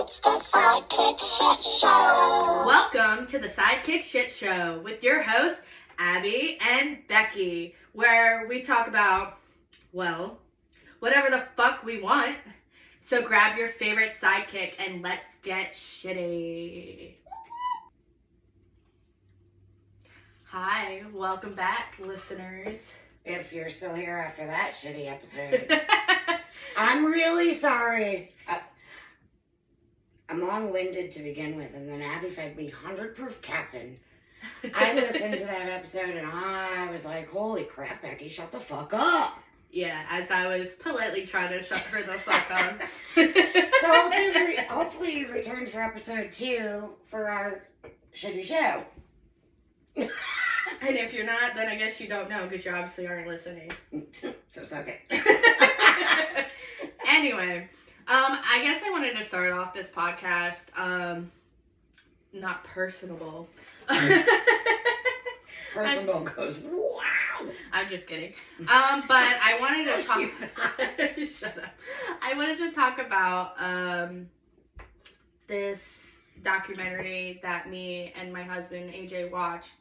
It's the Sidekick Shit Show. Welcome to the Sidekick Shit Show with your hosts, Abby and Becci, where we talk about, well, whatever the fuck we want. So grab your favorite sidekick and let's get shitty. Hi, welcome back, listeners. If you're still here after that shitty episode. I'm really sorry. I'm long-winded to begin with, and then Abby fed me 100 Proof Captain. I listened to that episode, and I was like, holy crap, Becky, shut the fuck up. Yeah, as I was politely trying to shut her the fuck up. So hopefully you returned for episode 2 for our shitty show. And if you're not, then I guess you don't know, because you obviously aren't listening. So suck it. Anyway, I guess I wanted to start off this podcast, not personable. Personal goes, wow. I'm just kidding. But I wanted to talk. Shut up. I wanted to talk about this documentary that me and my husband AJ watched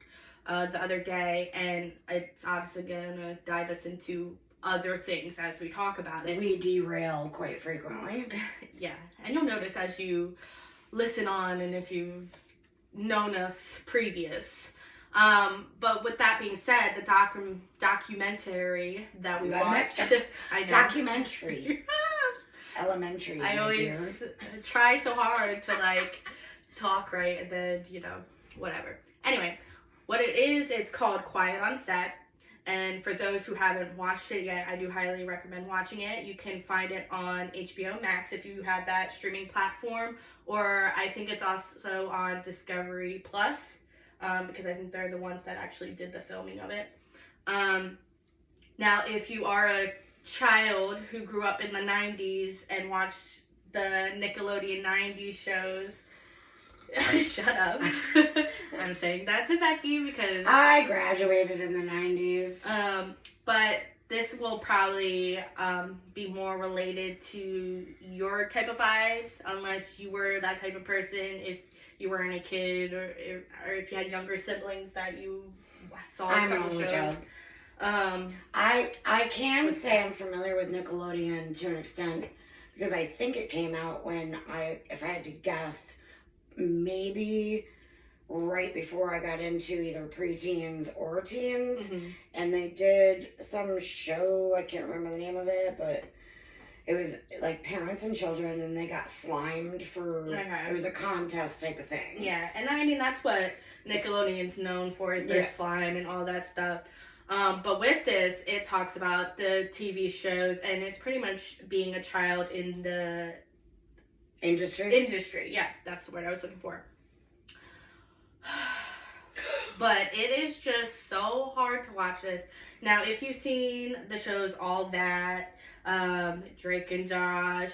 the other day, and it's obviously gonna dive us into other things as we talk about it. We derail quite frequently. Yeah, and you'll notice as you listen on, and if you've known us previous. But with that being said, the documentary that we watched, I know. Documentary. Elementary, I always dear. try so hard to talk right, and then whatever. Anyway, what it is, it's called Quiet on Set. And for those who haven't watched it yet, I do highly recommend watching it. You can find it on HBO Max if you have that streaming platform, or I think it's also on Discovery Plus, because I think they're the ones that actually did the filming of it. Now, if you are a child who grew up in the 90s and watched the Nickelodeon 90s shows, shut up. I'm saying that to Becky because I graduated in the 90s. But this will probably be more related to your type of vibes, unless you were that type of person, if you weren't a kid, or if you had younger siblings that you saw a couple shows. I can say I'm familiar with Nickelodeon to an extent, because I think it came out when if I had to guess, maybe right before I got into either preteens or teens. Mm-hmm. And they did some show, I can't remember the name of it, but it was like parents and children, and they got slimed for, It was a contest type of thing. Yeah, and I mean, that's what Nickelodeon's known for, is their slime and all that stuff. But with this, it talks about the TV shows, and it's pretty much being a child in the Industry, yeah, that's the word I was looking for. But it is just so hard to watch this. Now, if you've seen the shows All That, Drake and Josh,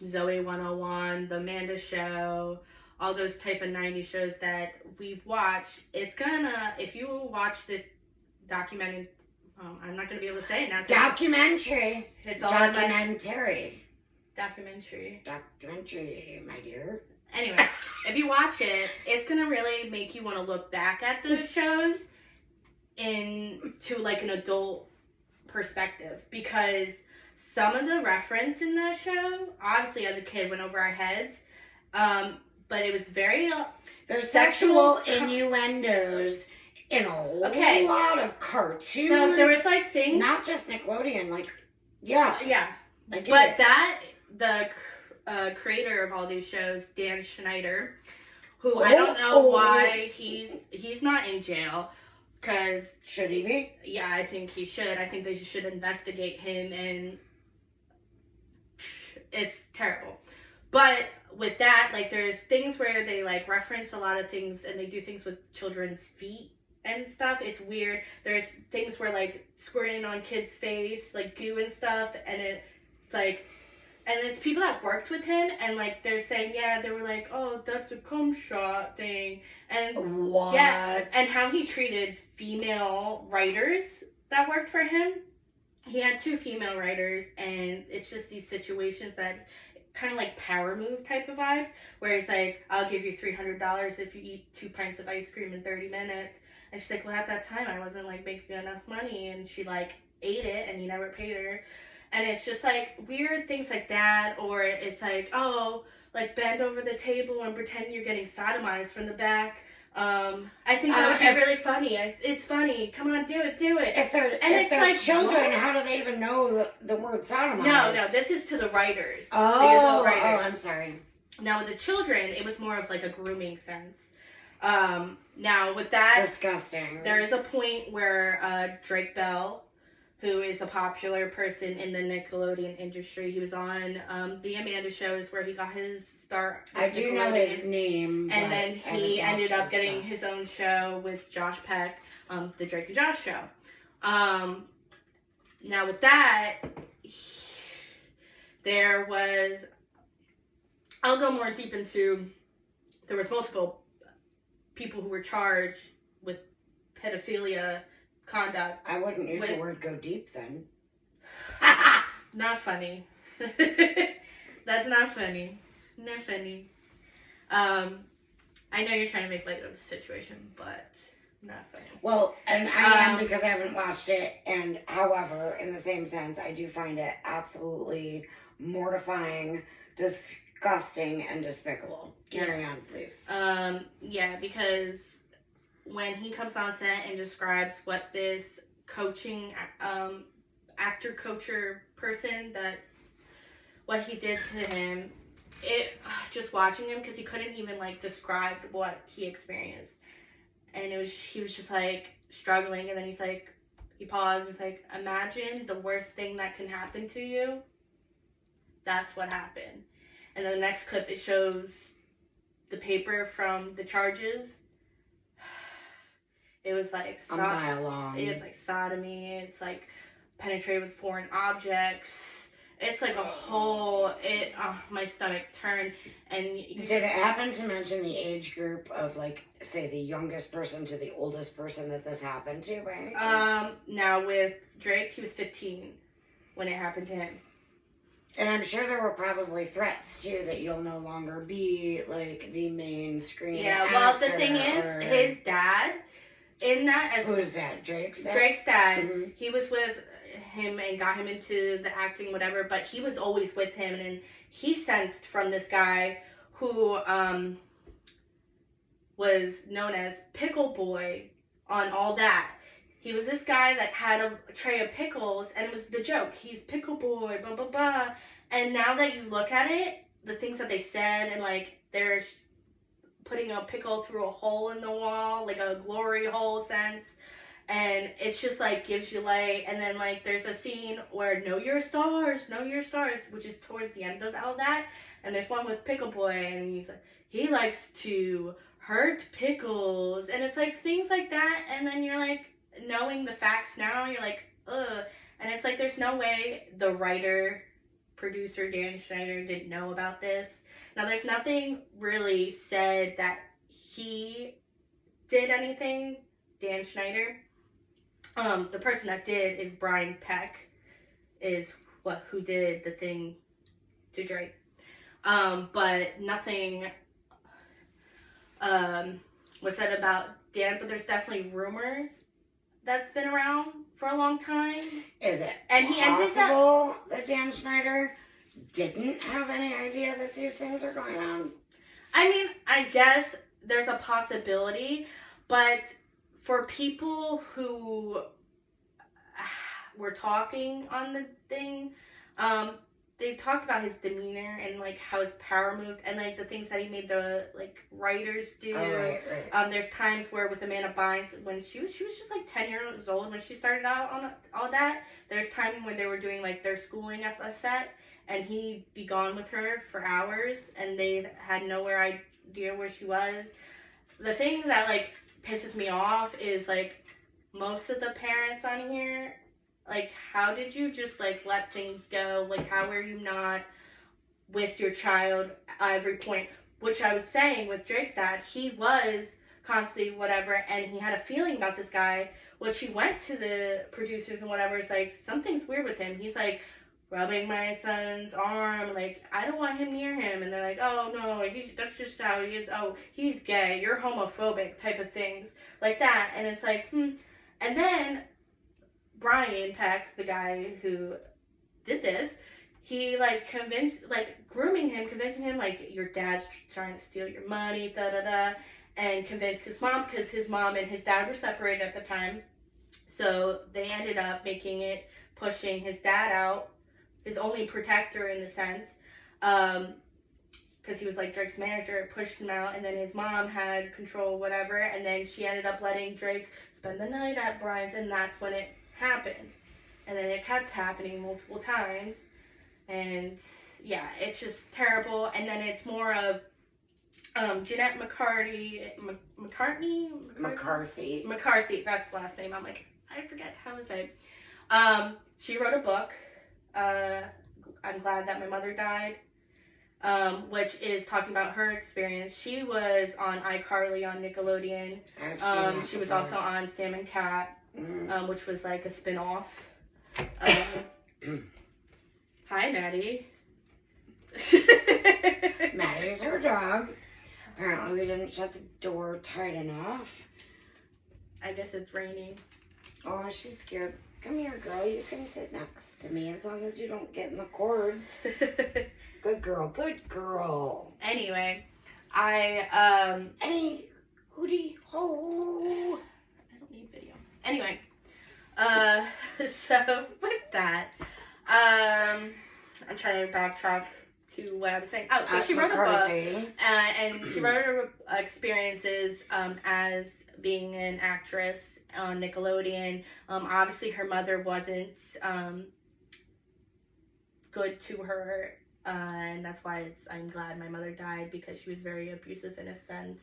Zoe 101, The Amanda Show, all those type of 90s shows that we've watched, it's gonna, if you watch this documentary, I'm not gonna be able to say it now. Documentary. It's all documentary. Documentary, my dear. Anyway, if you watch it, it's gonna really make you want to look back at those shows into like an adult perspective, because some of the reference in that show, obviously as a kid, went over our heads, but it was very there's sexual innuendos in a lot of cartoons. So there was like things, not just Nickelodeon, yeah. But the creator of all these shows, Dan Schneider, who I don't know why he's not in jail, because should he be? Yeah, I think he should. I think they should investigate him, and it's terrible. But with that, like, there's things where they like reference a lot of things, and they do things with children's feet and stuff. It's weird. There's things where like squirting on kids' face, like goo and stuff, and it's like. And it's people that worked with him, and, like, they're saying, yeah, they were like, oh, that's a cum shot thing. And what? Yeah, and how he treated female writers that worked for him. He had 2 female writers, and it's just these situations that kind of like power move type of vibes, where he's like, I'll give you $300 if you eat 2 pints of ice cream in 30 minutes. And she's like, well, at that time I wasn't like making enough money, and she like ate it and he never paid her. And it's just like weird things like that, or it's like, oh, like bend over the table and pretend you're getting sodomized from the back. I think that would be really funny. It's funny. Come on, do it. If they're like, children, what? How do they even know the word sodomized? No, this is to the writers. Oh, I'm sorry. Now with the children, it was more of like a grooming sense. Now with that, disgusting. There is a point where Drake Bell, who is a popular person in the Nickelodeon industry, he was on the Amanda Shows where he got his start. I do know his name. And then he ended up getting his own show with Josh Peck, the Drake and Josh Show. Now with that, there was, I'll go more deep into, there was multiple people who were charged with pedophilia conduct. I wouldn't use the word go deep then. Not funny. That's not funny. Not funny. I know you're trying to make light of the situation, but not funny. Well, and I am, because I haven't watched it, and however, in the same sense, I do find it absolutely mortifying, disgusting, and despicable. Carry on, please. Yeah, because when he comes on set and describes what this coaching, actor-coacher person, what he did to him, just watching him, because he couldn't even, like, describe what he experienced. And he was just, like, struggling, and then he's like, he paused, and he's like, imagine the worst thing that can happen to you. That's what happened. And then the next clip, it shows the paper from the charges. It was like a mile long. It's like sodomy. It's like penetrated with foreign objects. It's like a whole. My stomach turned. And did it happen to mention the age group of, like, say, the youngest person to the oldest person that this happened to? By any chance? Now with Drake, he was 15 when it happened to him. And I'm sure there were probably threats, too, that you'll no longer be, like, the main screen actor. Yeah, well, the thing is, his dad, in that... Who's that? Drake's dad? Drake's dad. Mm-hmm. He was with him and got him into the acting, whatever, but he was always with him, and he sensed from this guy who was known as Pickle Boy on All That. He was this guy that had a tray of pickles, and it was the joke. He's Pickle Boy, blah, blah, blah. And now that you look at it, the things that they said, and, like, they're putting a pickle through a hole in the wall, like a glory hole sense. And it's just, like, gives you light. And then, like, there's a scene where know your stars, which is towards the end of All That. And there's one with Pickle Boy, and he likes to hurt pickles. And it's, like, things like that. And then you're, like, knowing the facts now, you're like, ugh. And it's like, there's no way the writer, producer, Dan Schneider didn't know about this. Now, there's nothing really said that he did anything, Dan Schneider. The person that did is Brian Peck, who did the thing to Drake. But nothing was said about Dan, but there's definitely rumors that's been around for a long time. Is it possible that Dan Schneider didn't have any idea that these things are going on? I mean, I guess there's a possibility, but for people who were talking on the thing, they talked about his demeanor and, like, how his power moved and, like, the things that he made the, like, writers do. Oh, right. There's times where with Amanda Bynes, when she was just, like, 10 years old when she started out on All That. There's times when they were doing, like, their schooling at the set, and he'd be gone with her for hours, and they had no idea where she was. The thing that, like, pisses me off is, like, most of the parents on here, like, how did you just, like, let things go? Like, how were you not with your child at every point? Which I was saying with Drake's dad, he was constantly whatever, and he had a feeling about this guy, which he went to the producers and whatever, it's like, something's weird with him. He's like, rubbing my son's arm, like, I don't want him near him, and they're like, oh, no, that's just how he is, oh, he's gay, you're homophobic, type of things, like that, and it's like, And then, Brian Peck, the guy who did this, he, like, grooming him, convincing him, like, your dad's trying to steal your money, da-da-da, and convinced his mom, because his mom and his dad were separated at the time, so they ended up pushing his dad out, his only protector in the sense, because he was like Drake's manager, pushed him out, and then his mom had control, whatever, and then she ended up letting Drake spend the night at Brian's, and that's when it happened. And then it kept happening multiple times, and yeah, it's just terrible. And then it's more of Jeanette McCarthy, that's the last name. I'm like, I forget how to say. She wrote a book, I'm Glad That My Mother Died, which is talking about her experience. She was on iCarly on Nickelodeon. She was also on Sam and Cat, which was like a spin-off. Hi, Maddie. Maddie's her dog. Apparently we didn't shut the door tight enough. I guess it's raining. Oh, she's scared. Come here, girl. You can sit next to me as long as you don't get in the cords. Good girl. Good girl. Anyway, Any hootie ho. I don't need video. Anyway, so with that, I'm trying to backtrack to what I was saying. Oh, so she wrote a book, and she wrote her experiences as being an actress on Nickelodeon. Obviously her mother wasn't good to her, and that's why I'm glad my mother died, because she was very abusive in a sense.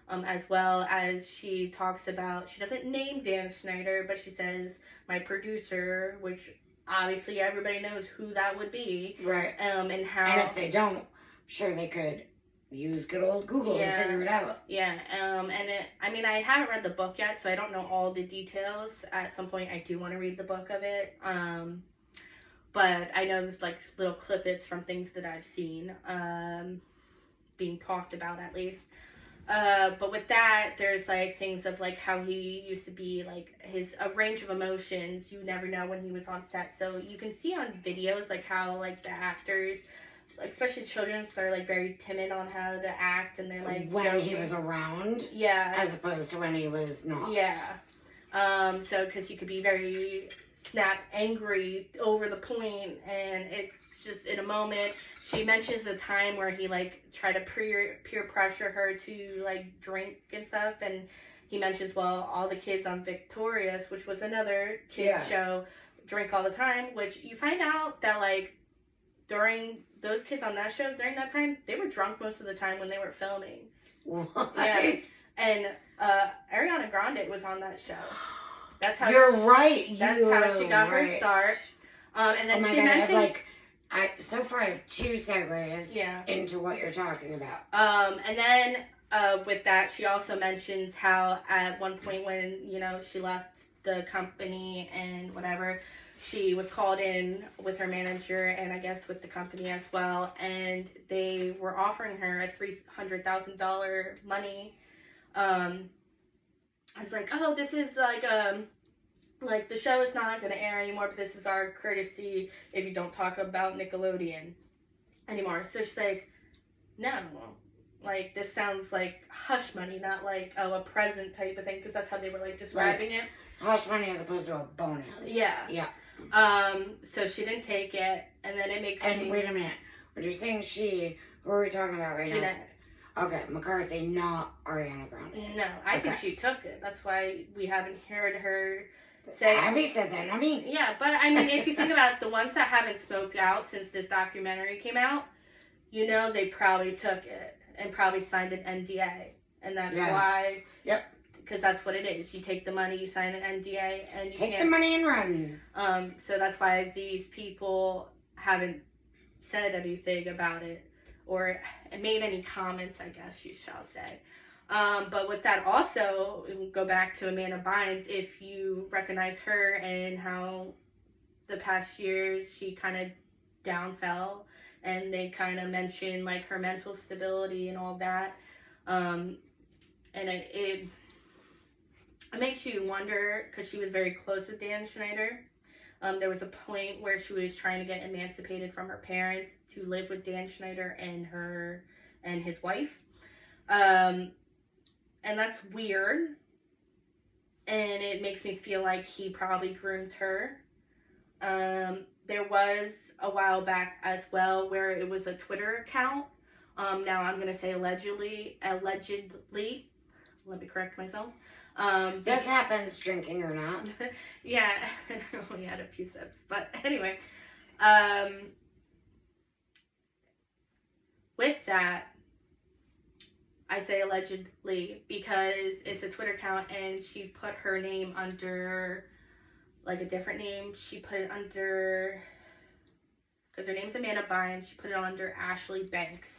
As well as she talks about, she doesn't name Dan Schneider, but she says my producer, which obviously everybody knows who that would be. Right. And how. And if they don't, I'm sure they could use good old Google to figure it out. Yeah. I haven't read the book yet, so I don't know all the details. At some point, I do want to read the book of it. But I know there's like little clippets from things that I've seen, being talked about at least. But with that, there's like things of like how he used to be, like a range of emotions. You never know when he was on set. So you can see on videos like how like the actors, like especially children, are like very timid on how to act, and they're like when joking. he was around, as opposed to when he was not. So because you could be very angry over the point, and it's just in a moment. She mentions a time where he like tried to peer pressure her to like drink and stuff, and he mentions, well, all the kids on Victorious, which was another kids show, drink all the time, which you find out that like during those kids on that show during that time, they were drunk most of the time when they were filming. What? Yeah. And Ariana Grande was on that show. That's how right. That's how she got her start. And then she mentions so far I have 2 segues into what you're talking about. And then with that, she also mentions how at one point when, she left the company and whatever, she was called in with her manager and I guess with the company as well, and they were offering her a $300,000 money. I was like, oh, this is like the show is not going to air anymore, but this is our courtesy if you don't talk about Nickelodeon anymore. So she's like, no, like this sounds like hush money, not like a present type of thing, because that's how they were like describing it. Hush money as opposed to a bonus. Yeah. So she didn't take it, and then it makes me... wait a minute, what you're saying who are we talking about right Jeanette. now? Okay, McCarthy, not Ariana Grande. No, I think she took it. That's why we haven't heard her say... Abby said that, not me. Yeah, but I mean, if you think about it, the ones that haven't spoke out since this documentary came out, they probably took it and probably signed an NDA. And that's why... Yep. Because that's what it is. You take the money, you sign an NDA, and you take the money and run. So that's why these people haven't said anything about it or made any comments, I guess you shall say. But with that also, go back to Amanda Bynes, if you recognize her and how the past years she kind of downfell, and they kind of mentioned like her mental stability and all that. And it makes you wonder, because she was very close with Dan Schneider. There was a point where she was trying to get emancipated from her parents to live with Dan Schneider and his wife. And that's weird. And it makes me feel like he probably groomed her. There was a while back as well where it was a Twitter account. Now I'm going to say allegedly. Let me correct myself. This happens, drinking or not. Yeah, I only had a few sips. But anyway, with that, I say allegedly because it's a Twitter account and she put her name under, like, a different name. She put it under, because her name's Amanda Bynes, she put it under Ashley Banks.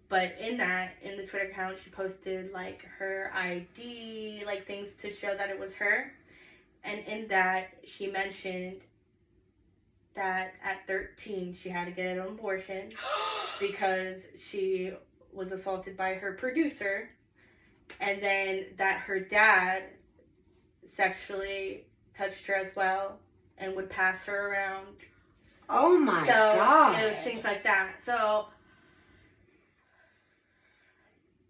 But in the Twitter account, she posted, like, her ID, like, things to show that it was her. And in that, she mentioned that at 13, she had to get an abortion because she was assaulted by her producer. And then that her dad sexually touched her as well and would pass her around. Oh, my God. It was things like that. So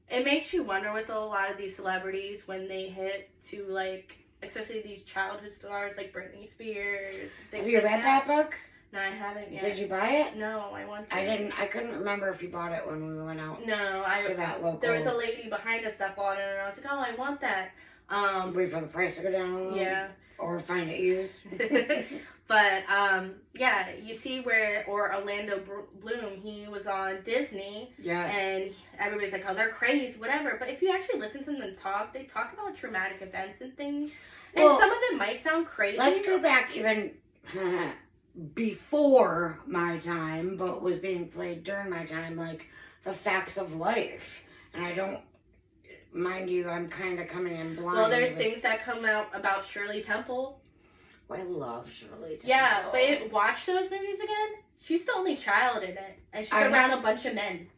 it makes you wonder with a lot of these celebrities when they hit to, like, especially these childhood stars like Britney Spears. Have you read that book? No, I haven't yet. Did you buy it? No, I want to. I couldn't remember if you bought it when we went out. No, to that local. There was a lady behind us that bought it, and I was like, oh, I want that. Wait for the price to go down a little? Yeah. Or find it used? But, yeah, you see where, or Orlando Bloom, he was on Disney. Yeah. And everybody's like, oh, they're crazy, whatever. But if you actually listen to them talk, they talk about traumatic events and things. And Well, some of them might sound crazy. Let's go back even before my time, but was being played during my time, like The Facts of Life. And I don't, mind you, I'm kind of coming in blind. Well, there's things that come out about Shirley Temple. I love Shirley Temple. Yeah, but watch those movies again. She's the only child in it, and she's around a bunch of men.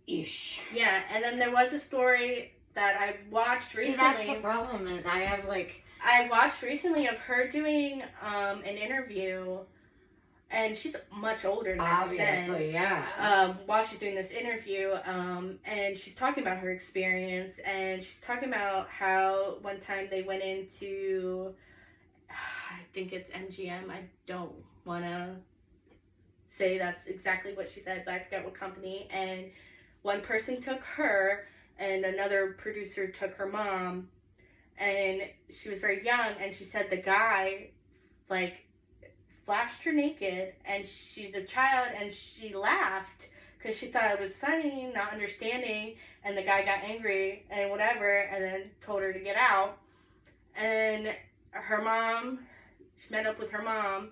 Eesh. Yeah, and then there was a story that I watched recently. See, that's the problem is I watched recently of her doing an interview, and she's much older now. Obviously, yeah. While she's doing this interview, and she's talking about her experience, and she's talking about how one time they went into, I think it's MGM. I don't want to say that's exactly what she said, but I forget what company. And one person took her, and another producer took her mom, and she was very young, and she said the guy, like, flashed her naked, and she's a child, and she laughed because she thought it was funny, not understanding, and the guy got angry and whatever, and then told her to get out. And her mom, she met up with her mom,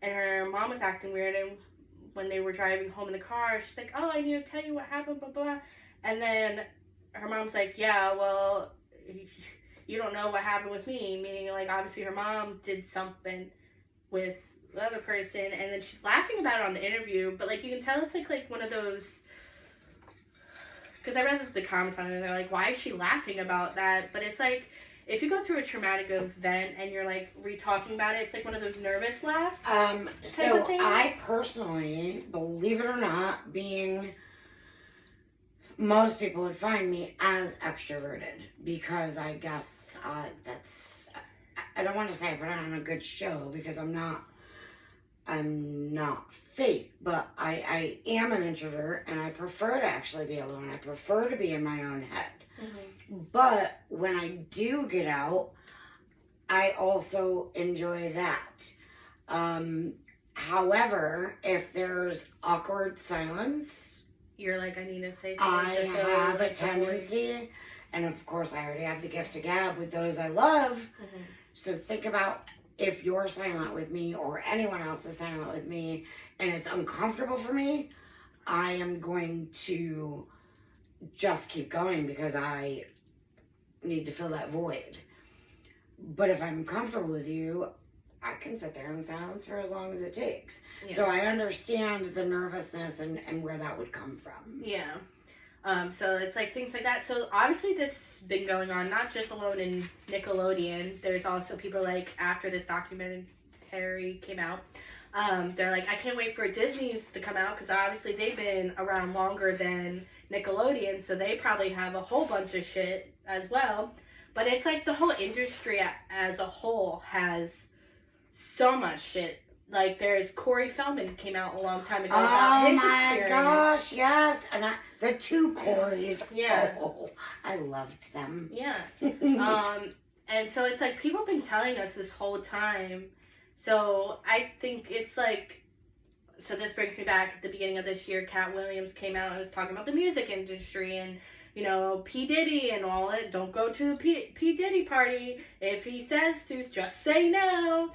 and her mom was acting weird, and when they were driving home in the car, she's like, oh, I need to tell you what happened, blah, blah. And then her mom's like, yeah, well, you don't know what happened with me, meaning, like, obviously her mom did something with the other person, and then she's laughing about it on the interview, but, like, you can tell it's, like one of those, because I read the comments on it, and they're like, why is she laughing about that? But it's, like, if you go through a traumatic event, and you're, like, re-talking about it, it's, like, one of those nervous laughs. So I personally, believe it or not, being, most people would find me as extroverted, because I guess that's, I don't want to say I put on a good show, because I'm not fake, but I am an introvert, and I prefer to actually be alone. I prefer to be in my own head. Mm-hmm. But when I do get out, I also enjoy that. However, if there's awkward silence, you're like, I need to say something. I have a tendency, and of course I already have the gift of gab with those I love. Mm-hmm. So think about if you're silent with me or anyone else is silent with me and it's uncomfortable for me, I am going to just keep going because I need to fill that void. But if I'm comfortable with you, I can sit there in silence for as long as it takes. Yeah. So I understand the nervousness and where that would come from. Yeah. So it's like things like that. So obviously this has been going on, not just alone in Nickelodeon. There's also people like, after this documentary came out, they're like, I can't wait for Disney's to come out, because obviously they've been around longer than Nickelodeon, so they probably have a whole bunch of shit as well. But it's like the whole industry as a whole has so much shit. Like, there's Corey Feldman came out a long time ago about Oh his my experience. gosh, yes. And the two Corys. Yeah. Oh, I loved them. Yeah. And so it's like, people have been telling us this whole time. So I think it's like, so this brings me back at the beginning of this year, Cat Williams came out and was talking about the music industry and, you know, P. Diddy and all it. Don't go to the P. Diddy party. If he says to, just say no.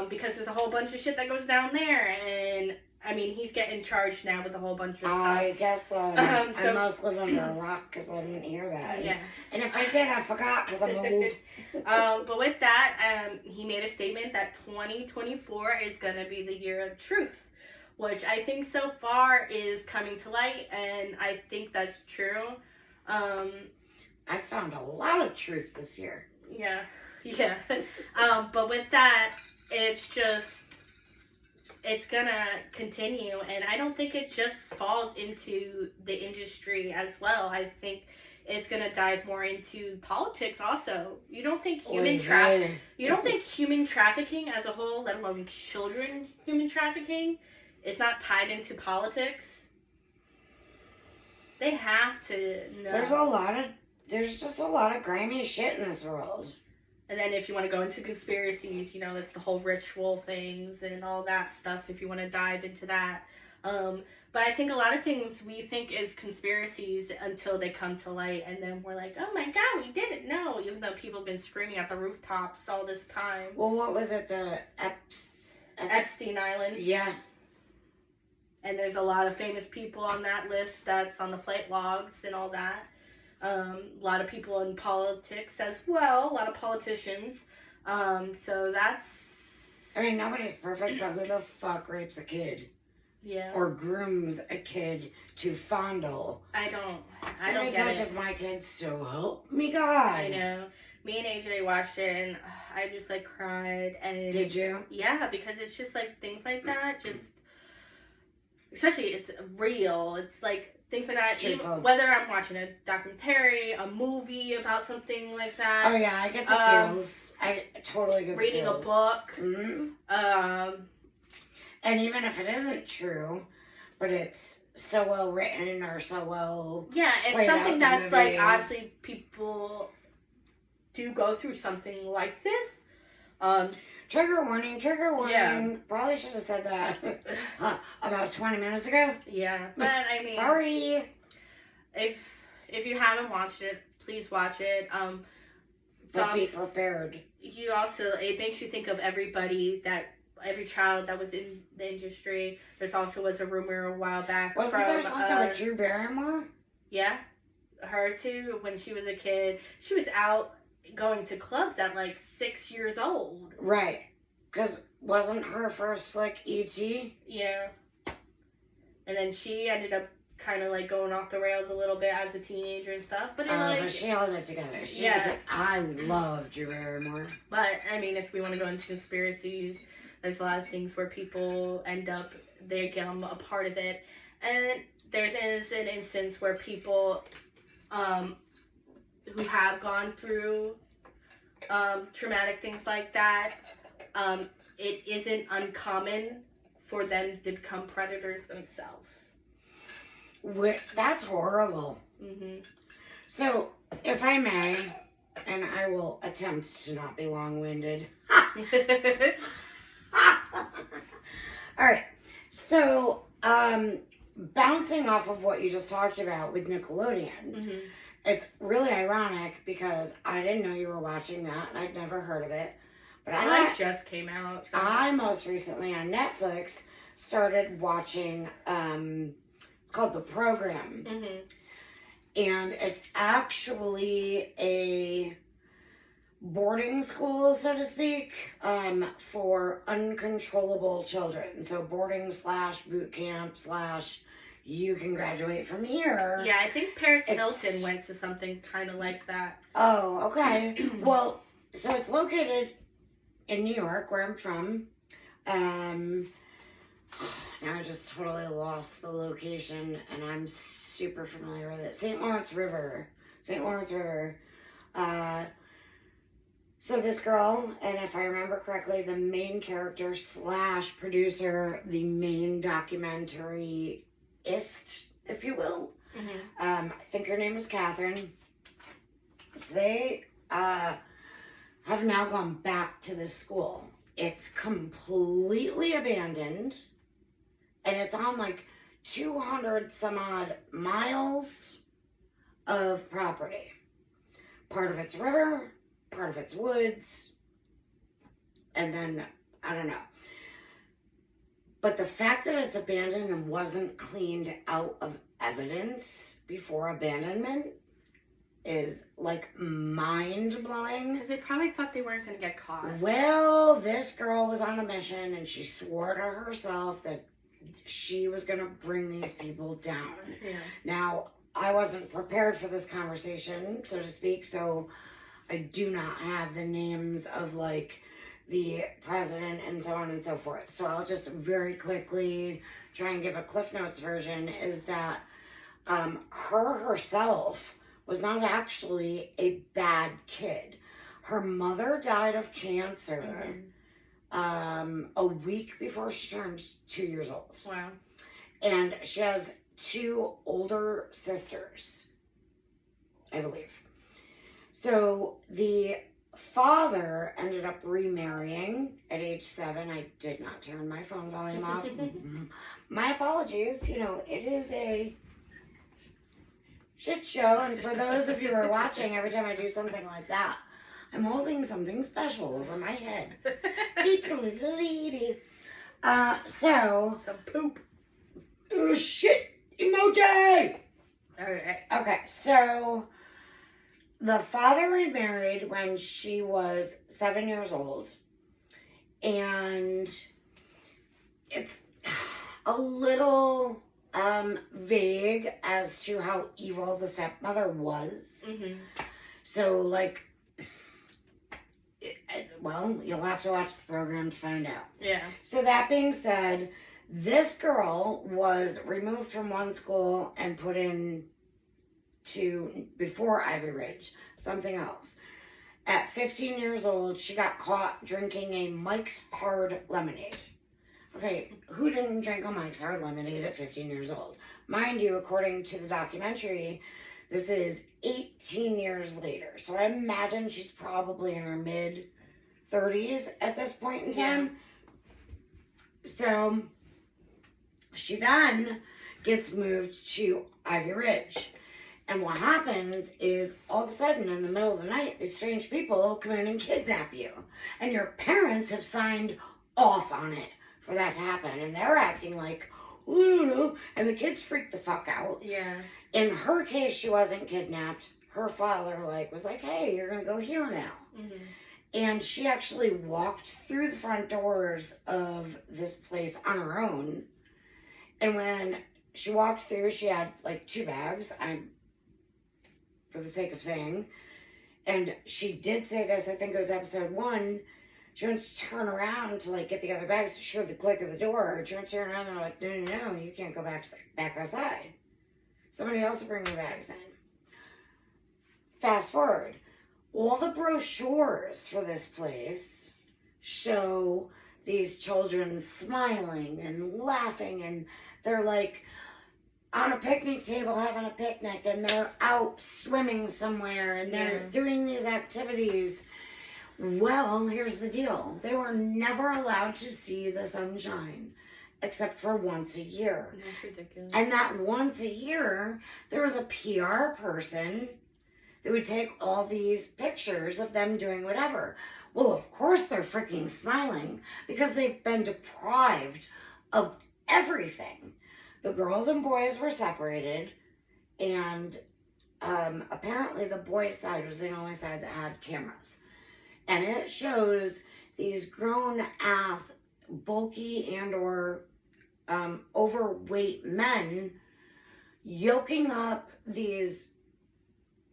Because there's a whole bunch of shit that goes down there. And, I mean, he's getting charged now with a whole bunch of stuff. I guess so. I must live under a rock because I didn't hear that. Yeah. And if I did, I forgot because I'm old. But with that, he made a statement that 2024 is going to be the year of truth, which I think so far is coming to light, and I think that's true. I found a lot of truth this year. Yeah. But with that, it's gonna continue, and I don't think it just falls into the industry as well. I think it's gonna dive more into politics also. You don't think human trafficking as a whole, let alone children human trafficking, is not tied into politics? They have to know. There's just a lot of grimy shit in this world. And then if you want to go into conspiracies, you know, that's the whole ritual things and all that stuff, if you want to dive into that. But I think a lot of things we think is conspiracies until they come to light, and then we're like, oh my god, we didn't know, even though people have been screaming at the rooftops all this time. Well, what was it, the Epstein Island. Yeah. And there's a lot of famous people on that list that's on the flight logs and all that. A lot of people in politics as well, a lot of politicians. So that's... I mean, nobody's perfect, but who the fuck rapes a kid? Yeah. Or grooms a kid to fondle? I don't Somebody get touches it. my kid, so help me God. I know. Me and AJ watched it, and I just, like, cried. And Did you? Yeah, because it's just, like, things like that, just... Especially, it's real. It's, like... Things like that, even whether I'm watching a documentary, a movie about something like that. Oh yeah, I get the feels. I totally get the reading feels. a book. Mm-hmm. And even if it isn't true, but it's so well written or so well... Yeah, it's something that's like, obviously people do go through something like this. Trigger warning. Yeah. Probably should have said that about 20 minutes ago. Yeah, but I mean... Sorry. If you haven't watched it, please watch it. But be prepared. You also... It makes you think of every child that was in the industry. There's also was a rumor a while back. Wasn't there something with Drew Barrymore? Yeah. Her too, when she was a kid. She was out going to clubs at like 6 years old. Right. Because wasn't her first flick E.T.? Yeah. And then she ended up kind of like going off the rails a little bit as a teenager and stuff. But but she held it together. I love Drew Barrymore. But, I mean, if we want to go into conspiracies, there's a lot of things where people end up, they become a part of it. And there's an instance where people who have gone through traumatic things like that, it isn't uncommon for them to become predators themselves. That's horrible. Mm-hmm. So, if I may, and I will attempt to not be long-winded. Alright, so, bouncing off of what you just talked about with Nickelodeon, mm-hmm. It's really ironic because I didn't know you were watching that, and I'd never heard of it. But it just came out. So. I most recently on Netflix started watching, it's called The Program. Mm-hmm. And it's actually a boarding school, so to speak, for uncontrollable children. So boarding / boot camp / you can graduate from here. Yeah, I think Paris Hilton went to something kind of like that. Oh, okay. Well, so it's located in New York, where I'm from. Now I just totally lost the location, and I'm super familiar with it. St. Lawrence River. St. Lawrence River. So this girl, and if I remember correctly, the main character / producer, the main documentary-ist, if you will. I think her name is Catherine. So they have now gone back to this school. It's completely abandoned, and it's on like 200 some odd miles of property. Part of it's river, part of it's woods, and then, I don't know. But the fact that it's abandoned and wasn't cleaned out of evidence before abandonment is like mind-blowing. Because they probably thought they weren't going to get caught. Well, this girl was on a mission, and she swore to herself that she was going to bring these people down. Yeah. Now, I wasn't prepared for this conversation, so to speak, so I do not have the names of like the president and so on and so forth. So I'll just very quickly try and give a Cliff Notes version, is that her herself was not actually a bad kid. Her mother died of cancer a week before she turned 2 years old. Wow. And she has 2 older sisters, I believe. So the father ended up remarrying at age 7. I did not turn my phone volume off. My apologies. You know, it is a shit show. And for those of you who are watching, every time I do something like that, I'm holding something special over my head. So. Some poop. Oh, shit emoji! Alright. Okay, so the father remarried when she was 7 years old, and it's a little vague as to how evil the stepmother was. So, like, well, you'll have to watch the program to find out. Yeah. So that being said, this girl was removed from one school and put in to, before Ivy Ridge, something else. At 15 years old, she got caught drinking a Mike's Hard lemonade. Okay, who didn't drink a Mike's Hard lemonade at 15 years old? Mind you, according to the documentary, this is 18 years later. So I imagine she's probably in her mid-30s at this point in time. Yeah. So she then gets moved to Ivy Ridge. And what happens is, all of a sudden, in the middle of the night, these strange people come in and kidnap you. And your parents have signed off on it for that to happen. And they're acting like, ooh, and the kids freak the fuck out. Yeah. In her case, she wasn't kidnapped. Her father, was like, hey, you're going to go here now. And she actually walked through the front doors of this place on her own. And when she walked through, she had, 2 bags. For the sake of saying, and she did say this, I think it was episode 1, she went to turn around to get the other bags. She heard the click of the door. She went to turn around and they're like, no, you can't go back outside. Somebody else will bring your bags in. Fast forward, all the brochures for this place show these children smiling and laughing, and they're on a picnic table having a picnic, and they're out swimming somewhere, and they're doing these activities. Well, here's the deal. They were never allowed to see the sunshine except for once a year. That's ridiculous. And that once a year, there was a PR person that would take all these pictures of them doing whatever. Well, of course they're freaking smiling because they've been deprived of everything. The girls and boys were separated, and apparently the boys' side was the only side that had cameras. And it shows these grown-ass, bulky and or overweight men yoking up these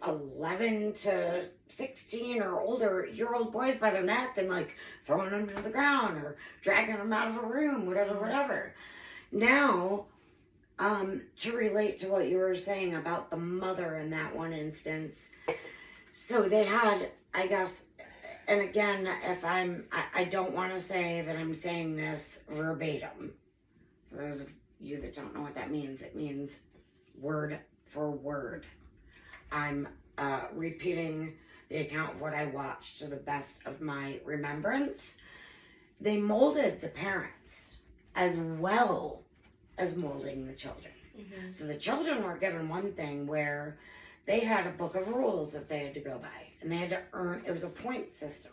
11 to 16 or older year-old boys by their neck and like throwing them to the ground or dragging them out of a room, whatever. Now, to relate to what you were saying about the mother in that one instance, so they had, I guess, and again, I don't want to say that I'm saying this verbatim. For those of you that don't know what that means, it means word for word. I'm repeating the account of what I watched to the best of my remembrance. They molded the parents as well as molding the children. Mm-hmm. So the children were given one thing where they had a book of rules that they had to go by. And they had to earn, it was a point system.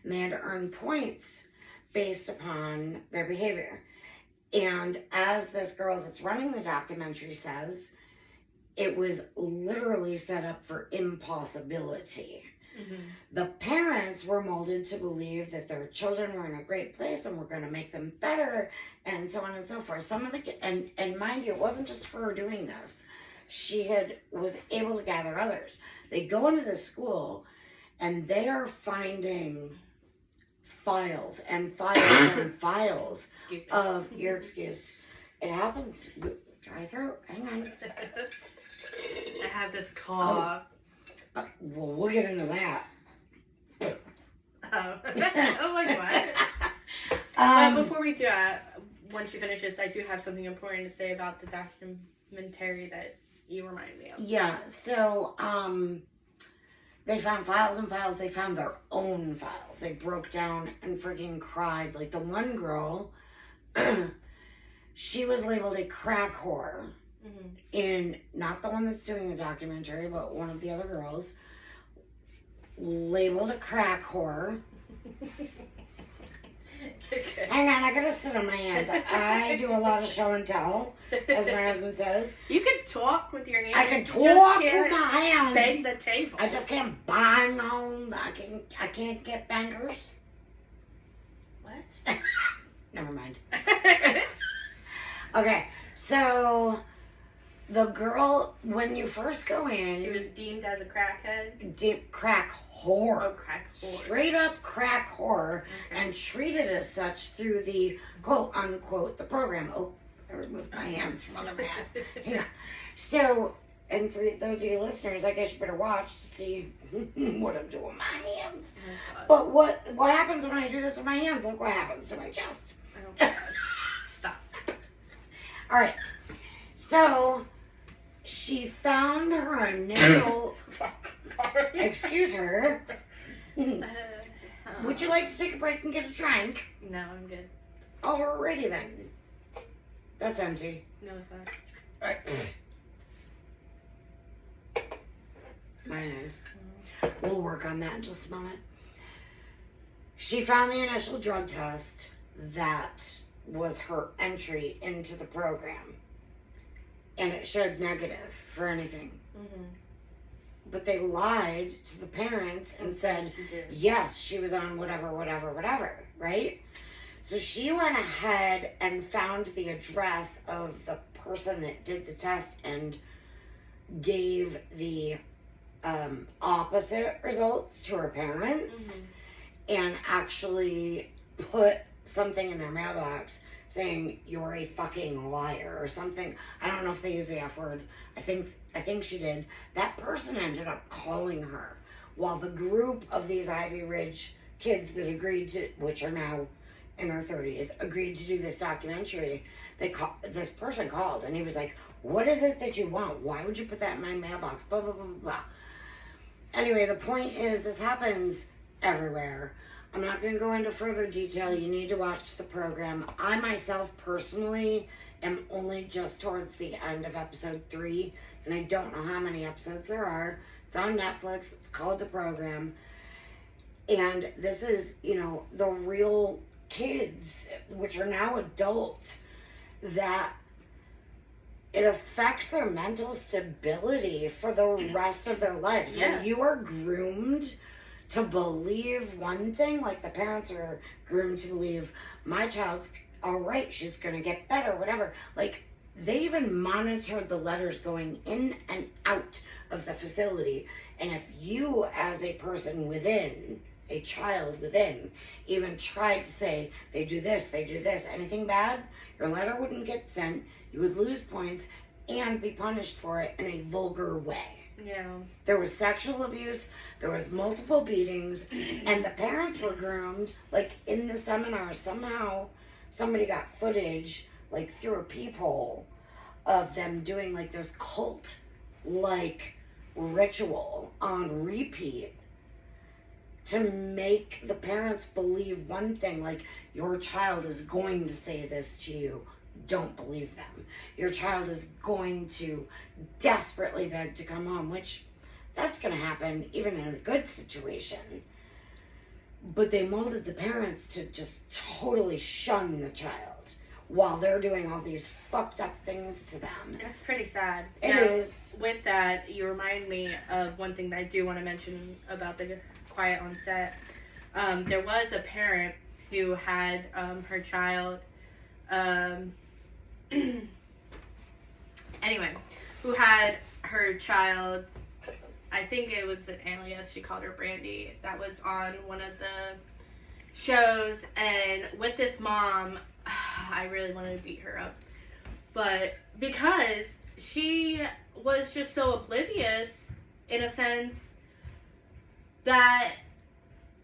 And they had to earn points based upon their behavior. And as this girl that's running the documentary says, it was literally set up for impossibility. Mm-hmm. The parents were molded to believe that their children were in a great place and were going to make them better, and so on and so forth. Some of the and mind you, it wasn't just her doing this. She was able to gather others. They go into the school, and they are finding files and files and files of your excuse. It happens. Dry throat. Hang on. I have this cough. Well, we'll get into that. Oh, I'm like, what? But before we do that, once you finish this, I do have something important to say about the documentary that you reminded me of. Yeah, so, they found files and files. They found their own files. They broke down and freaking cried. Like the one girl, she was labeled a crack whore. Mm-hmm. In, not the one that's doing the documentary, but one of the other girls, labeled a crack whore. Hang on, I gotta sit on my hands. I do a lot of show and tell, as my husband says. You can talk with your hands. I can talk with my hands. Bang the table. I just can't bang on. I can't get bangers. What? Never mind. Okay, so the girl, when you first go in, she was deemed as a crackhead. Crack whore. Oh, crack whore. Straight up crack whore, Okay. and treated as such through the quote unquote the program. Oh, I removed my hands from under my ass. Yeah. So, and for those of you listeners, I guess you better watch to see what I'm doing with my hands. Oh, But what happens when I do this with my hands? Look what happens to my chest. oh, God. Stop. All right. So she found her initial. Sorry. Excuse her. Oh. Would you like to take a break and get a drink? No, I'm good. Alrighty then. That's empty. No, it's not. Right. Mine is. We'll work on that in just a moment. She found the initial drug test that was her entry into the program. And it showed negative for anything. Mm-hmm. But they lied to the parents and said, she did. yes, she was on whatever, right? So she went ahead and found the address of the person that did the test and gave the opposite results to her parents, Mm-hmm. and actually put something in their mailbox saying, you're a fucking liar, or something. I don't know if they use the F word. I think she did. That person ended up calling her while the group of these Ivy Ridge kids that agreed to, which are now in their 30s, agreed to do this documentary. This person called and he was like, what is it that you want? Why would you put that in my mailbox? Blah, blah, blah, blah. Anyway, the point is this happens everywhere. I'm not going to go into further detail. You need to watch the program. I myself personally am only just towards the end of episode 3, and I don't know how many episodes there are. It's on Netflix. It's called The Program. And this is, the real kids, which are now adults, that it affects their mental stability for the rest of their lives. Yeah. When you are groomed to believe one thing, like the parents are groomed to believe my child's all right, she's gonna get better, whatever. Like, they even monitored the letters going in and out of the facility. And if you, as a person within, a child within, even tried to say, they do this, anything bad, your letter wouldn't get sent, you would lose points, and be punished for it in a vulgar way. Yeah. There was sexual abuse, there was multiple beatings, and the parents were groomed. Like, in the seminar, somehow somebody got footage, like through a peephole, of them doing like this cult-like ritual on repeat to make the parents believe one thing, like, your child is going to say this to you, don't believe them. Your child is going to desperately beg to come home, which that's going to happen even in a good situation. But they molded the parents to just totally shun the child while they're doing all these fucked up things to them. It's pretty sad. It now, is. With that, you remind me of one thing that I do want to mention about the quiet on set. There was a parent who had her child, anyway, who had her child, I think it was an alias, she called her Brandy, that was on one of the shows, and with this mom, I really wanted to beat her up, but because she was just so oblivious, in a sense, that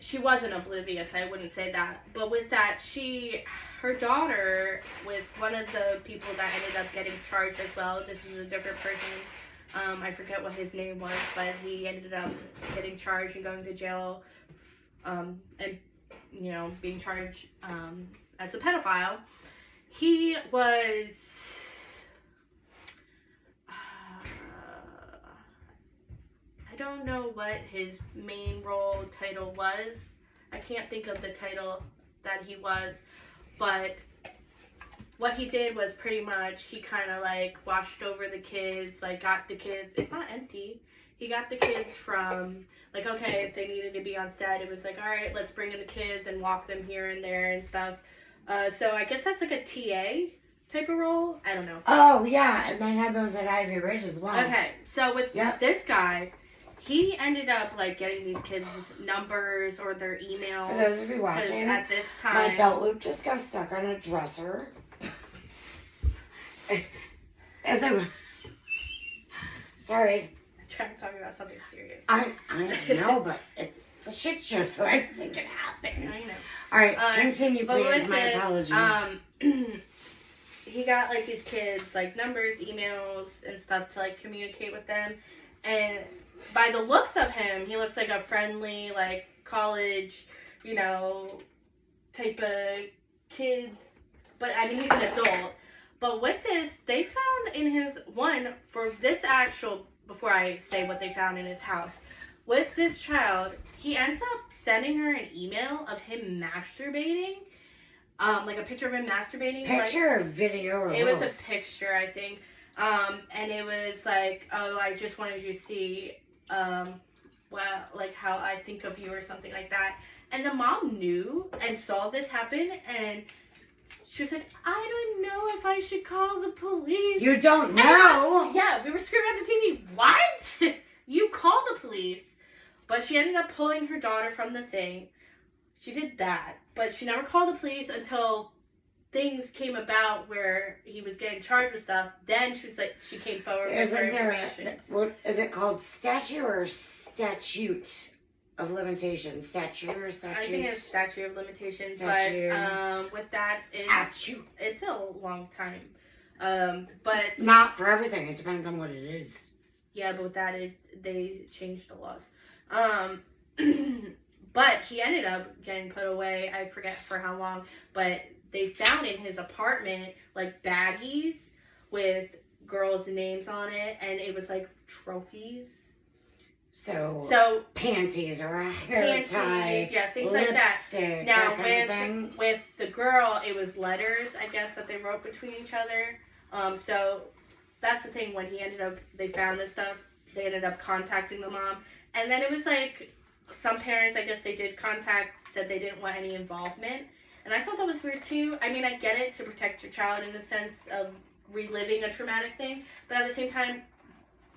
she wasn't oblivious, I wouldn't say that, but with that, her daughter, with one of the people that ended up getting charged as well, this is a different person, I forget what his name was, but he ended up getting charged and going to jail, and, you know, being charged, as a pedophile. He was, I don't know what his main role title was. I can't think of the title that he was, but what he did was pretty much, he kind of like watched over the kids, like got the kids, it's not empty, he got the kids from, like, okay, if they needed to be on set, it was like, all right, let's bring in the kids and walk them here and there and stuff. So I guess that's like a TA type of role. I don't know. Oh, yeah, and they had those at Ivy Ridge as well. Okay, so with this guy, he ended up like getting these kids' numbers or their emails. For those of you watching, at this time, my belt loop just got stuck on a dresser. As I sorry. I'm trying to talk about something serious. I know, but it's the shit show, so I think it happened. I know. All right, continue, please. My apologies. He got like these kids like numbers, emails, and stuff to like communicate with them, and by the looks of him, he looks like a friendly, like college, you know, type of kid. But I mean, he's an adult. But with this, they found in his for this actual, before I say what they found in his house, with this child, he ends up sending her an email of him masturbating, like a picture of him masturbating. Picture or video or it both? was a picture, I think. And it was like, oh, I just wanted you to see, well, like how I think of you or something like that. And the mom knew and saw this happen, and she was like, I don't know if I should call the police. You don't know? Yeah, we were screaming at the TV, what? You called the police. But she ended up pulling her daughter from the thing. She did that. But she never called the police until things came about where he was getting charged with stuff. Then she was like, she came forward with her information. What is it called? Statute or statute of limitations? Statute or statute? I think it's statute of limitations. Statute. But with that, it's a long time. But not for everything. It depends on what it is. Yeah, but with that, they changed the laws. But he ended up getting put away. I forget for how long, but they found in his apartment like baggies with girls' names on it, and it was like trophies. So panties or a hair tie, yeah, things lipstick, like that. Now that with the girl, it was letters, I guess, that they wrote between each other. So that's the thing. When they found this stuff, they ended up contacting the mom, and then it was like some parents, I guess they did contact, said they didn't want any involvement. And I thought that was weird too. I mean, I get it to protect your child in the sense of reliving a traumatic thing, but at the same time,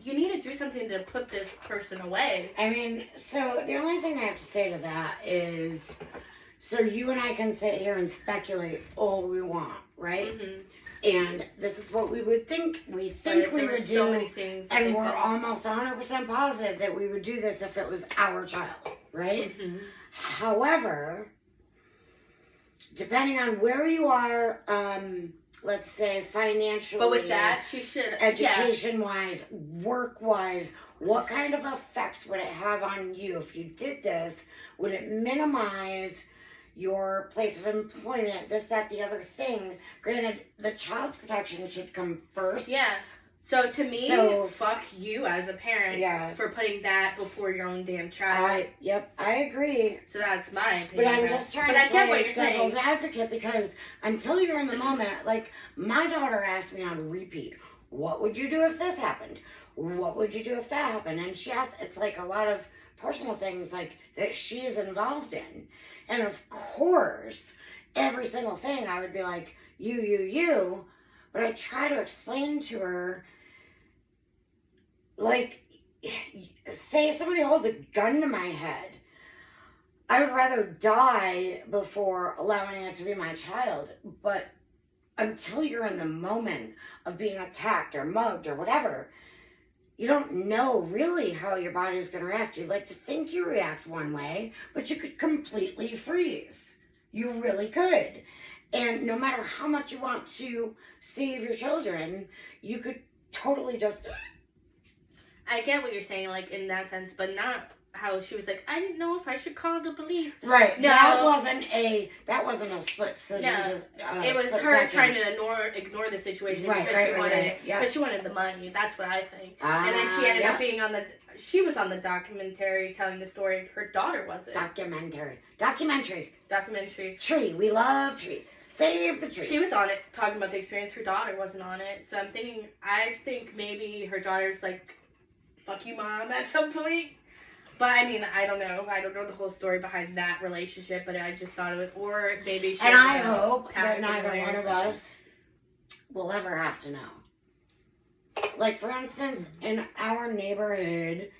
you need to do something to put this person away. I mean, so the only thing I have to say to that is, so you and I can sit here and speculate all we want, right? Mm-hmm. And this is what we would think. We think we would do, so many things, and we're almost 100% positive that we would do this if it was our child, right? Mm-hmm. However, depending on where you are, let's say financially, but with that, she should, education-wise, work-wise, what kind of effects would it have on you if you did this? Would it minimize your place of employment, this, that, the other thing? Granted, the child's protection should come first. Yeah. So to me, fuck you as a parent for putting that before your own damn child. I agree. So that's my opinion. But I'm just trying to play devil's advocate, because until you're in the moment, like my daughter asked me on repeat, what would you do if this happened? What would you do if that happened? And she asked, it's like a lot of personal things like that she's involved in. And of course, every single thing I would be like, you. But I try to explain to her, like, say somebody holds a gun to my head, I would rather die before allowing it to be my child. But until you're in the moment of being attacked or mugged or whatever, you don't know really how your body is going to react. You'd like to think you react one way, but you could completely freeze. You really could. And no matter how much you want to save your children, you could totally just... I get what you're saying, like, in that sense, but not how she was like, I didn't know if I should call the police. Right. No. That wasn't a split decision. No. It was her trying to ignore the situation because she wanted the money. That's what I think. And then she ended up being she was on the documentary telling the story. Her daughter wasn't. Documentary. Tree. We love trees. Save the trees. She was on it talking about the experience. Her daughter wasn't on it. So I think maybe her daughter's like, fuck you, mom, at some point. But I mean, I don't know. I don't know the whole story behind that relationship, but I just thought of it. Or maybe she... And I hope that neither one of us will ever have to know. Like, for instance, in our neighborhood,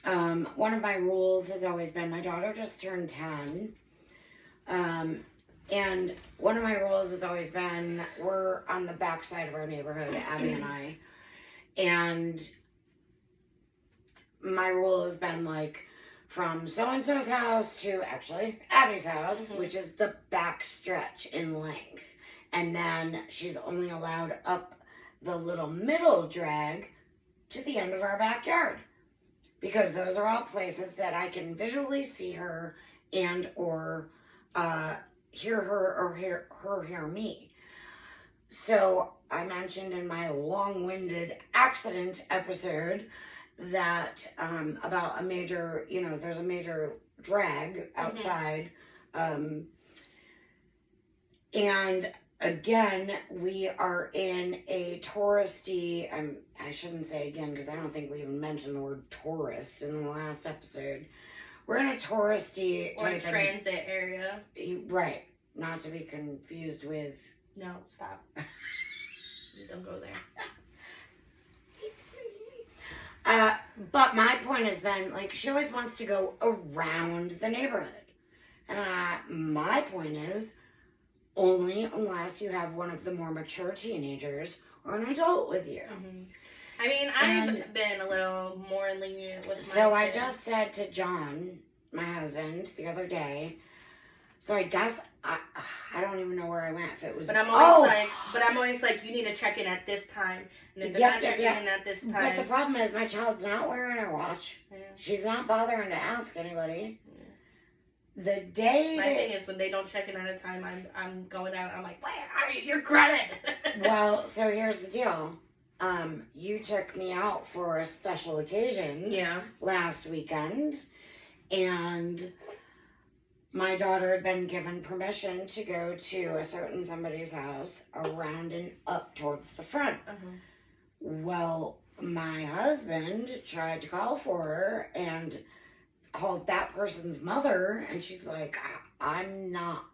one of my rules has always been, my daughter just turned 10. And one of my rules has always been, we're on the back side of our neighborhood, Abby and I. And my rule has been like from so-and-so's house to actually Abby's house, which is the back stretch in length. And then she's only allowed up the little middle drag to the end of our backyard. Because those are all places that I can visually see her and or hear her or hear me. So I mentioned in my long-winded accident episode that about a major, there's a major drag outside. And again, we are in a touristy, I shouldn't say again because I don't think we even mentioned the word tourist in the last episode. We're in a touristy or transit area. Right. Not to be confused with... No, stop. Don't go there. But my point has been, like, she always wants to go around the neighborhood. And my point is, only unless you have one of the more mature teenagers or an adult with you. Mm-hmm. I mean, I've been a little more lenient with my So kids. I just said to John, my husband, the other day, so I guess, I don't even know where I went, if it was... But I'm always like, you need to check in at this time. And if they're not checking in at this time... But the problem is, my child's not wearing her watch. Yeah. She's not bothering to ask anybody. Yeah. The day My thing is, when they don't check in at a time, I'm going out, I'm like, where are you? You're granted! Well, so here's the deal. You took me out for a special occasion last weekend, and my daughter had been given permission to go to a certain somebody's house around and up towards the front. Well, my husband tried to call for her, and called that person's mother, and she's like, I'm not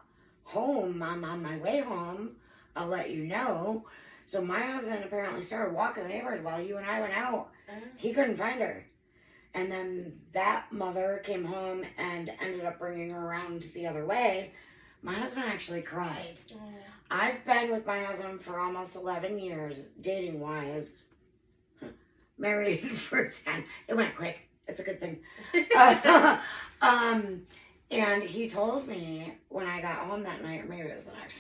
home. I'm on my way home. I'll let you know. So my husband apparently started walking the neighborhood while you and I went out. He couldn't find her. And then that mother came home and ended up bringing her around the other way. My husband actually cried. I've been with my husband for almost 11 years, dating-wise. Married for 10. It went quick. It's a good thing. And he told me when I got home that night, or maybe it was the next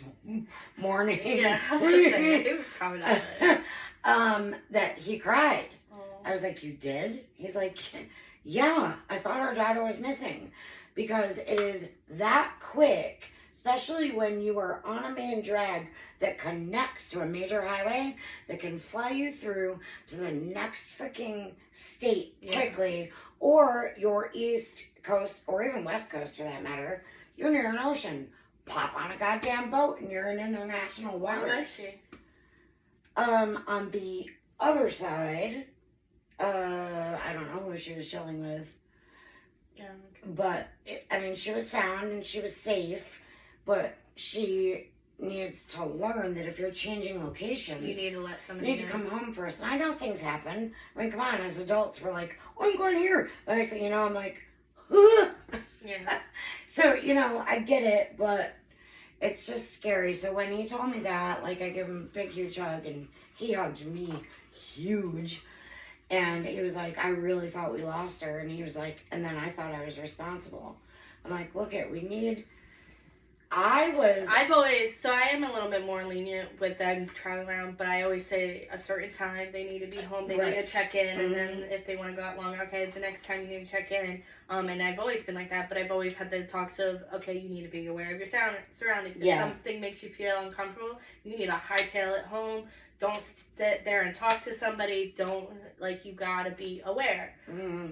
morning. Yeah, I was just saying, it was probably not that he cried. I was like, you did? He's like, yeah, I thought our daughter was missing. Because it is that quick, especially when you are on a main drag that connects to a major highway that can fly you through to the next freaking state quickly, or your east coast, or even west coast for that matter, you're near an ocean. Pop on a goddamn boat and you're in international waters. Where was she? On the other side, I don't know who she was chilling with. Yeah, okay. But, she was found and she was safe, but she needs to learn that if you're changing locations, you need to let somebody you need to come home first. And I know things happen. I mean, come on, as adults, we're like, oh, I'm going here. The next thing you know, I'm like, huh. Yeah. So, I get it, but it's just scary. So when he told me that, I give him a big, huge hug, and he hugged me huge. And he was like, I really thought we lost her. And he was like, and then I thought I was responsible. I'm like, look I am a little bit more lenient with them traveling around, but I always say a certain time they need to be home, they need to check in, and then if they want to go out longer, okay, the next time you need to check in. And I've always been like that, but I've always had the talks of, okay, you need to be aware of your surroundings. If something makes you feel uncomfortable, you need to hightail it home. Don't sit there and talk to somebody. You gotta be aware.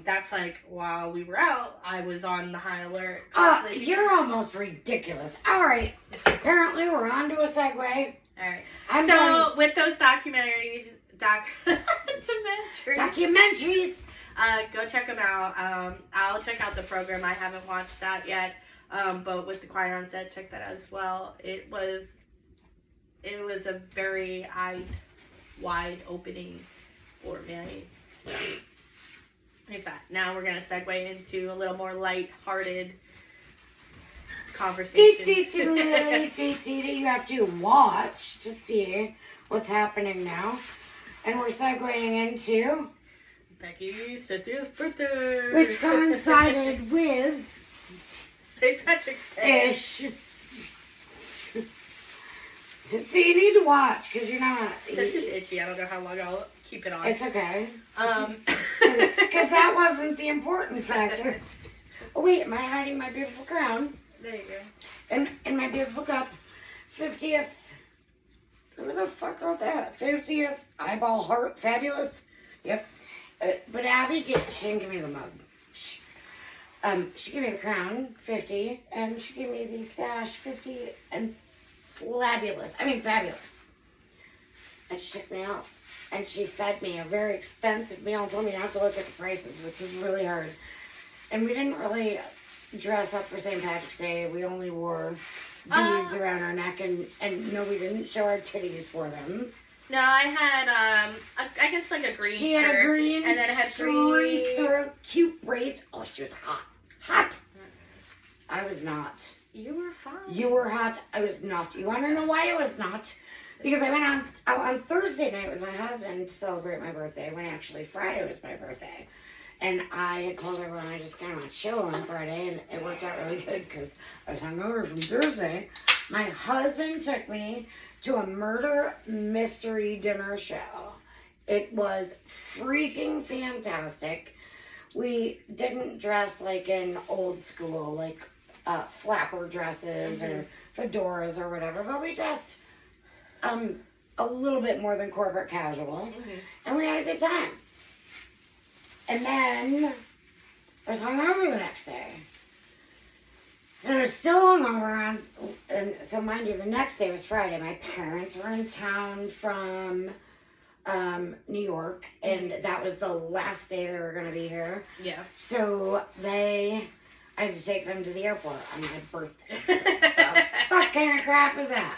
That's while we were out, I was on the high alert. You're almost ridiculous. All right. Apparently, we're on to a segue. All right. With those documentaries, go check them out. I'll check out the program. I haven't watched that yet. But with the Quiet on Set, check that out as well. It was a very wide opening for me. There's that. Now we're going to segue into a little more light-hearted conversation. You have to watch to see what's happening now. And we're segueing into Becci's 50th birthday. Which coincided with St. Patrick's Day. Ish. See, you need to watch because you're not. This is itchy. I don't know how long I'll keep it on. It's okay. Because that wasn't the important factor. Oh wait, am I hiding my beautiful crown? There you go. And my beautiful cup. 50th. Who the fuck wrote that? 50th eyeball heart. Fabulous. Yep. But Abby, she didn't give me the mug. She gave me the crown, 50, and she gave me the sash, 50, and fabulous. And she took me out, and she fed me a very expensive meal and told me not to look at the prices, which was really hard. And we didn't really dress up for St. Patrick's Day. We only wore beads around our neck, and no, we didn't show our titties for them. No, I had, I guess a green She shirt. had a green and then it had streak through cute braids. Oh, she was hot. Hot. I was not. You were fine. You were hot. I was not. You want to know why I was not? Because I went out on Thursday night with my husband to celebrate my birthday, when actually Friday was my birthday. And I had told everyone I just kind of want to chill on Friday, and it worked out really good because I was hungover from Thursday. My husband took me to a murder mystery dinner show. It was freaking fantastic. We didn't dress like in old school, like flapper dresses or fedoras or whatever, but we dressed a little bit more than corporate casual, and we had a good time. And then I was hungover the next day. And I was still hungover and so mind you, the next day was Friday. My parents were in town from New York, and that was the last day they were going to be here. Yeah. So I had to take them to the airport on my birthday. The fuck kind of crap is that?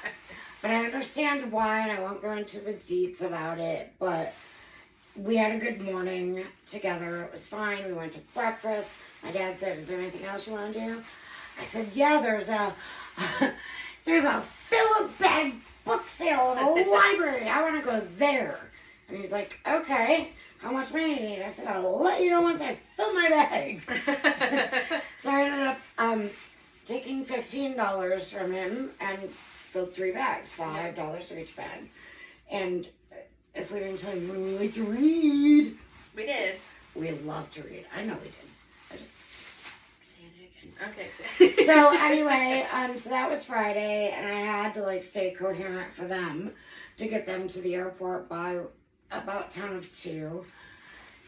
But I understand why, and I won't go into the deets about it, but we had a good morning together. It was fine. We went to breakfast. My dad said, "Is there anything else you want to do?" I said, "Yeah, there's a Philip bag book sale in a library. I want to go there." And he's like, "Okay, how much money do you need?" I said, "I'll let you know once I fill my bags." So I ended up taking $15 from him and filled 3 bags, $5 for each bag. And if we didn't tell you, we like to read. We did. We love to read. I know we did. I just saying it again. Okay. So anyway, so that was Friday, and I had to like stay coherent for them to get them to the airport by about 2:10.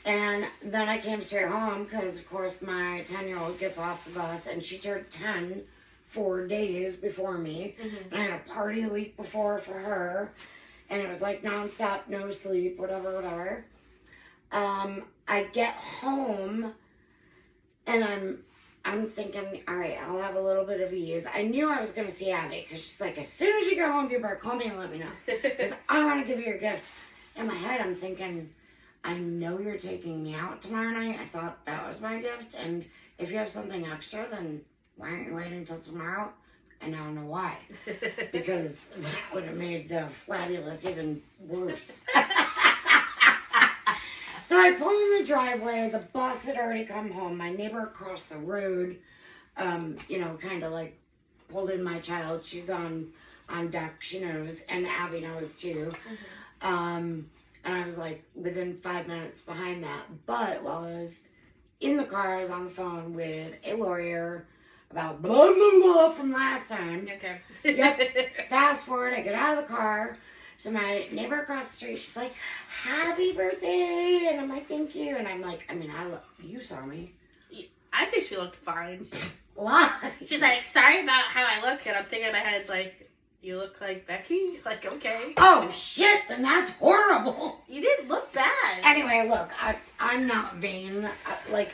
And then I came straight home because, of course, my 10-year-old gets off the bus, and she turned 10 4 days before me. Mm-hmm. And I had a party the week before for her, and it was like nonstop, no sleep, whatever. I get home, and I'm thinking, all right, I'll have a little bit of ease. I knew I was going to see Abby, because she's like, as soon as you go home, you better call me and let me know, because I want to give you your gift. In my head, I'm thinking, I know you're taking me out tomorrow night. I thought that was my gift, and if you have something extra, then why aren't you waiting until tomorrow? And I don't know why, because that would have made the flabulous even worse. So I pull in the driveway. The bus had already come home. My neighbor across the road, kind of like pulled in my child. She's on deck. She knows, and Abby knows too. Mm-hmm. And I was like within 5 minutes behind that. But while I was in the car, I was on the phone with a lawyer about blah, blah, blah from last time. Okay. Yep. Fast forward, I get out of the car. So my neighbor across the street, she's like, "Happy birthday." And I'm like, "Thank you." And I'm like, you saw me. I think she looked fine. Lies. She's like, "Sorry about how I look." And I'm thinking in my head, like, "You look like Becci?" Like, okay. Oh, shit, then that's horrible. You didn't look bad. Anyway, look, I'm not vain.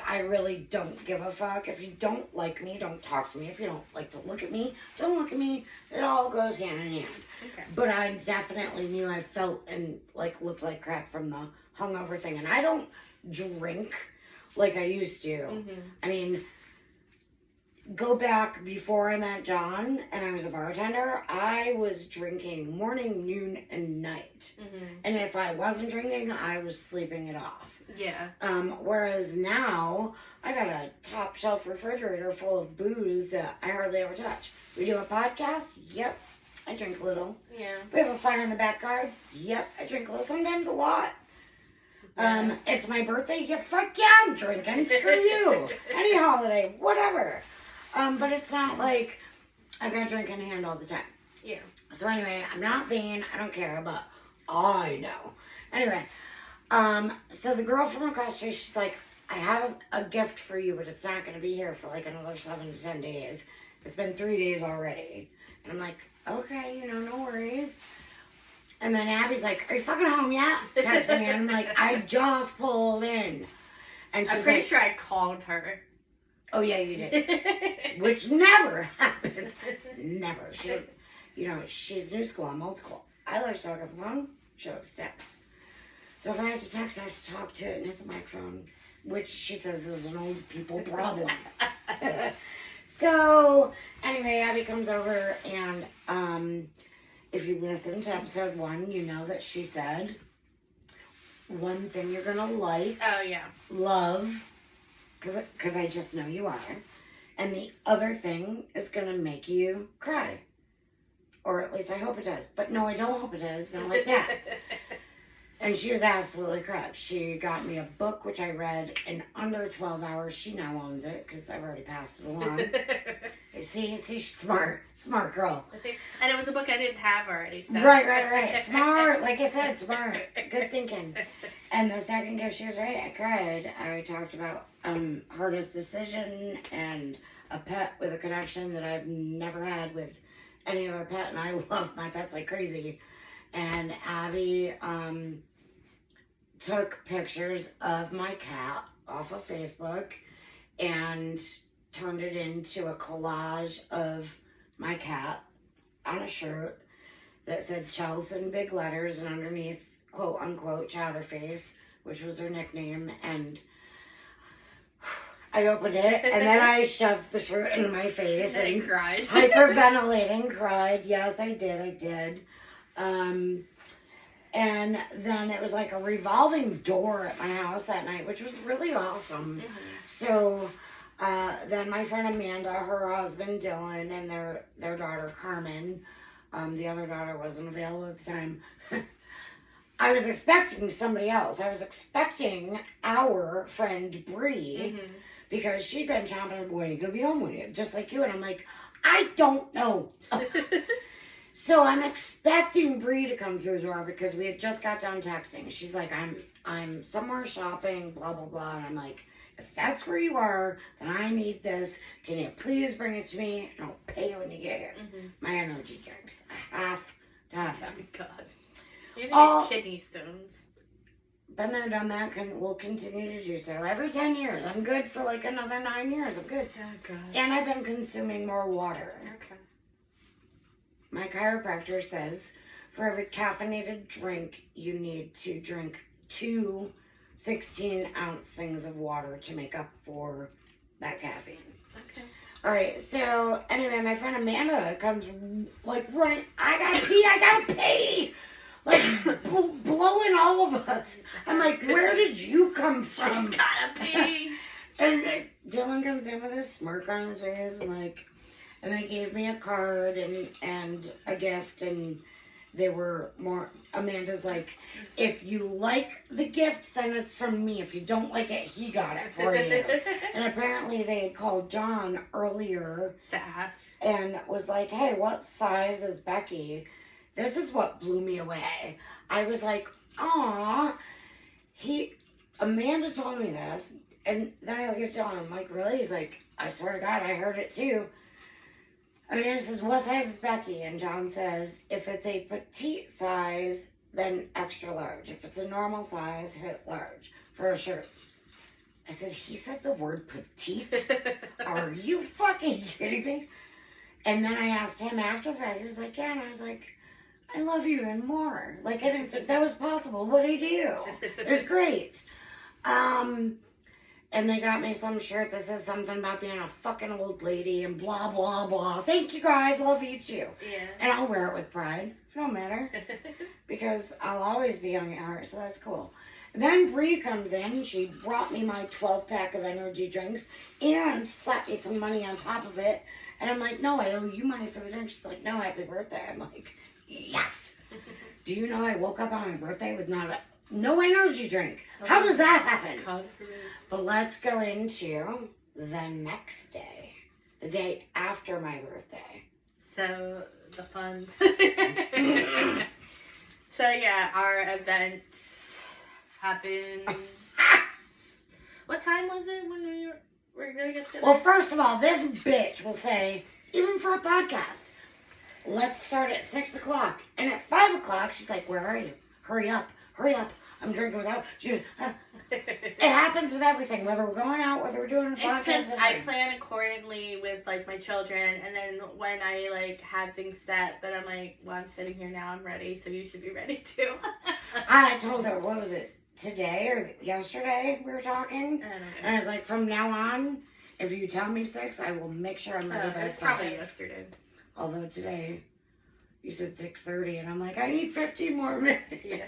I really don't give a fuck. If you don't like me, don't talk to me. If you don't like to look at me, don't look at me. It all goes hand in hand. Okay. But I definitely knew I felt and, looked like crap from the hungover thing. And I don't drink like I used to. Mm-hmm. I mean, go back before I met John and I was a bartender, I was drinking morning, noon, and night. Mm-hmm. And if I wasn't drinking, I was sleeping it off. Yeah. Whereas now, I got a top shelf refrigerator full of booze that I hardly ever touch. We do a podcast? Yep. I drink a little. Yeah. We have a fire in the backyard? Yep. I drink a little, sometimes a lot. Yeah. It's my birthday? Yeah, fuck yeah, I'm drinking. Screw you. Any holiday, whatever. But it's not like I've got a drink in hand all the time. Yeah. So anyway, I'm not vain. I don't care, but I know. Anyway, so the girl from across the street, she's like, "I have a gift for you, but it's not going to be here for like another 7 to 10 days. It's been 3 days already." And I'm like, "Okay, no worries." And then Abby's like, "Are you fucking home yet?" Texting me, and I'm like, "I just pulled in." And she's I'm pretty like, sure I called her. "Oh yeah, you did." Which never happens. Never. She's new school. I'm old school. I like to talk on the phone. She likes to text. So if I have to text, I have to talk to it and hit the microphone, which she says is an old people problem. So anyway, Abby comes over, and if you listen to episode 1, you know that she said, one thing you're gonna like, Oh, yeah. love, because I just know you are. And the other thing is going to make you cry. Or at least I hope it does. But no, I don't hope it does. Not like that. And she was absolutely correct. She got me a book, which I read in under 12 hours. She now owns it, because I've already passed it along. See, she's smart. Smart girl. And it was a book I didn't have already. So. Right. Smart. Like I said, smart. Good thinking. And the second gift, she was right. I cried. I talked about hardest decision and a pet with a connection that I've never had with any other pet. And I love my pets like crazy. And Abby took pictures of my cat off of Facebook and turned it into a collage of my cat on a shirt that said Chelsea in big letters and underneath, quote unquote, Chowderface, which was her nickname. And I opened it and then I shoved the shirt in my face and cried. Hyperventilating, cried. Yes, I did. And then it was like a revolving door at my house that night, which was really awesome. Mm-hmm. So then my friend Amanda, her husband Dylan, and their daughter Carmen, the other daughter wasn't available at the time. I was expecting somebody else. I was expecting our friend Bree, because she'd been chomping at the boy, "Go be home with you," just like you. And I'm like, I don't know. So I'm expecting Bree to come through the door because we had just got done texting. She's like, I'm somewhere shopping, blah, blah, blah. And I'm like, if that's where you are, then I need this. Can you please bring it to me? And I'll pay you when you get here. My energy drinks. I have to have them. Oh my God. You're gonna get kidney stones. Been there, done that. We'll continue to do so. Every 10 years. I'm good for like another 9 years. I'm good. Oh God. And I've been consuming more water. Okay. My chiropractor says for every caffeinated drink, you need to drink 2 16-ounce things of water to make up for that caffeine. Okay. All right, so anyway, my friend Amanda comes like running, I gotta pee! Like blowing all of us. I'm like, where did you come from? She's gotta pee. And Dylan comes in with a smirk on his face and they gave me a card and a gift, and they were more, Amanda's like, if you like the gift, then it's from me. If you don't like it, he got it for you. And apparently they had called John earlier to ask and was like, hey, what size is Becky? This is what blew me away. I was like, aw, Amanda told me this. And then I look at John, I'm like, really? He's like, I swear to God, I heard it too. Amanda says, what size is Becky? And John says, if it's a petite size, then extra large. If it's a normal size, hit large for a shirt. I said, he said the word petite? Are you fucking kidding me? And then I asked him after that. He was like, yeah. And I was like, I love you and more. Like, I didn't think that was possible. What did he do? It was great. And they got me some shirt that says something about being a fucking old lady and blah, blah, blah. Thank you guys. Love you too. Yeah. And I'll wear it with pride. It don't matter. Because I'll always be young at heart, so that's cool. And then Bree comes in. She brought me my 12-pack of energy drinks and slapped me some money on top of it. And I'm like, no, I owe you money for the drink. She's like, no, happy birthday. I'm like, yes. Do you know I woke up on my birthday with no energy drink? How does that happen? But let's go into the next day. The day after my birthday. So, the fun. So, yeah, our event happened. What time was it when we were going to get together? Well, first of all, this bitch will say, even for a podcast, let's start at 6 o'clock. And at 5 o'clock, she's like, where are you? Hurry up. I'm drinking without you. It happens with everything, whether we're going out, whether we're doing a podcast. It's because I plan accordingly with, like, my children, and then when I, like, have things set, then I'm like, well, I'm sitting here now, I'm ready, so you should be ready too. I told her, what was it, today or yesterday we were talking? I don't know. And I was like, from now on, if you tell me 6, I will make sure I'm ready by 5. It's probably yesterday. Although today, you said 6:30, and I'm like, I need 15 more minutes. Yeah.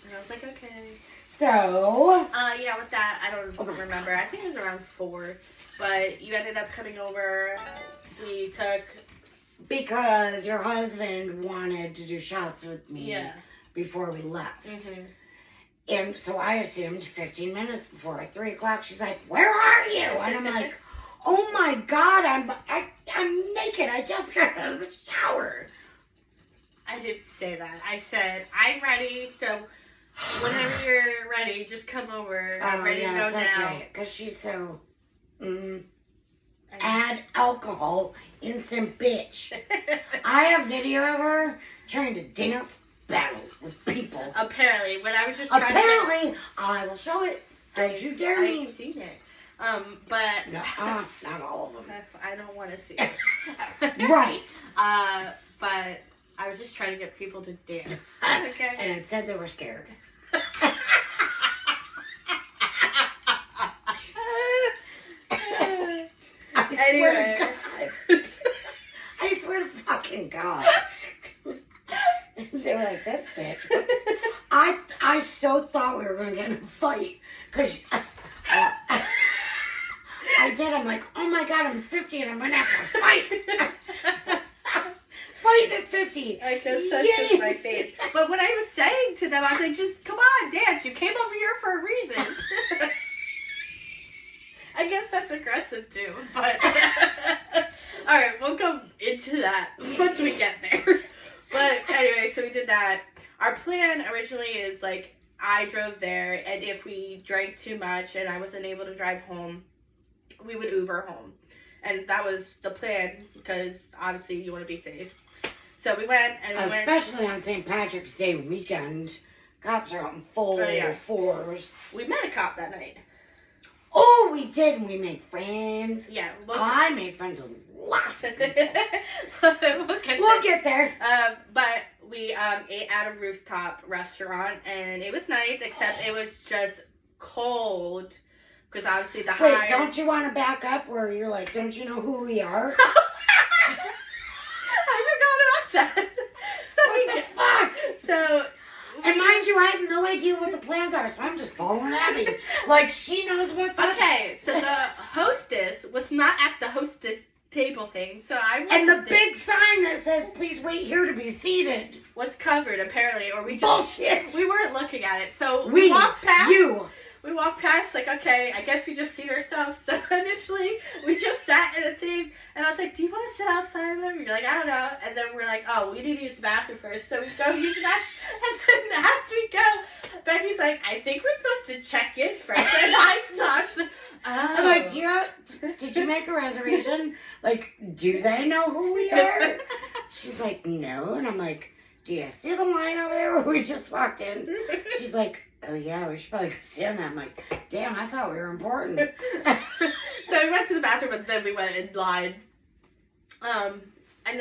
And I was like, okay. So. Yeah, with that, I don't remember. I think it was around 4. But you ended up coming over. We took. Because your husband wanted to do shots with me. Yeah. Before we left. Mm-hmm. And so I assumed 15 minutes before at 3 o'clock, she's like, where are you? And I'm like, oh my God, I'm naked. I just got out of the shower. I didn't say that. I said, I'm ready, so whenever you're ready, just come over. I'm ready to go that's now. right. Because she's so, add alcohol, instant bitch. I have video of her trying to dance battle with people. Apparently, when I was just trying Apparently, I will show it. Don't you dare me. I've seen it. But No, not all of them. I don't want to see it. Right. But I was just trying to get people to dance. Okay. And instead they were scared. I swear to God. I swear to fucking God. They were like, this bitch. I so thought we were going to get in a fight. Because I did. I'm like, oh my God, I'm 50 and I'm going to have to fight. Fighting at 50. I guess that's just my face. But what I was saying to them, I was like, just come on, dance. You came over here for a reason. I guess that's aggressive too. But alright, we'll go into that once we get there. But anyway, so we did that. Our plan originally is like I drove there, and if we drank too much and I wasn't able to drive home, we would Uber home. And that was the plan because obviously you want to be safe. So we went and especially on St. Patrick's Day weekend. Cops are out in full force. We met a cop that night. Oh, we did. We made friends. Yeah. I made friends with lots of people. we'll get there. But we ate at a rooftop restaurant, and it was nice, except it was just cold. Because obviously the higher... Wait, don't you want to back up where you're like, don't you know who we are? I forgot about that. What the fuck? So... And mind you, I have no idea what the plans are, so I'm just following Abby. Like, she knows what's up. Okay, so the hostess was not at the hostess table thing, so I wasn't And the big sign that says, please wait here to be seated. was covered, apparently, or we just... Bullshit! We weren't looking at it, so we walked past... We walked past, like, okay, I guess we just seat ourselves. So initially, we just sat in a thing, and I was like, do you want to sit outside? And you're like, I don't know. And then we're like, oh, we need to use the bathroom first. So we go use the bathroom. And then as we go, Becky's like, I think we're supposed to check in first. And I touched I'm like, did you make a reservation? Like, do they know who we are? She's like, no. And I'm like, do you see the line over there where we just walked in? She's like, oh yeah, we should probably go stand there. I'm like, damn, I thought we were important. So we went to the bathroom, and then we went and lied. And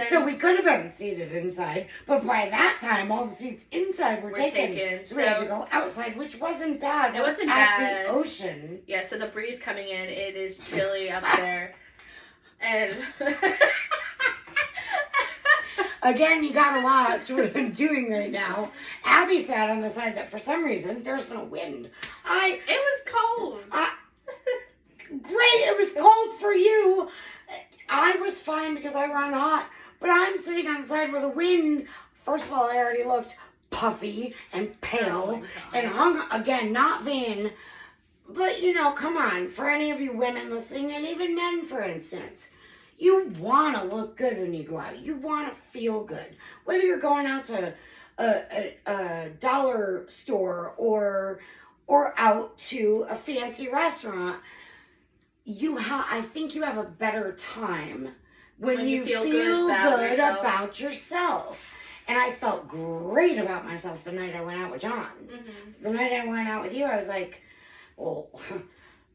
then so we could have been seated inside, but by that time, all the seats inside were taken. So we had to go outside, which wasn't bad. It wasn't at bad. The ocean. Yeah, so the breeze coming in, it is chilly up there. And... Again, you gotta watch what I'm doing right now. Abby sat on the side that for some reason there's no wind. It was cold. Great, it was cold for you. I was fine because I run hot, but I'm sitting on the side where the wind, first of all, I already looked puffy and pale and hung, again, not vain, but you know, come on, for any of you women listening, and even men, for instance, you want to look good when you go out. You want to feel good. Whether you're going out to a dollar store or out to a fancy restaurant, I think you have a better time when you feel good about yourself. And I felt great about myself the night I went out with John. Mm-hmm. The night I went out with you, I was like, well...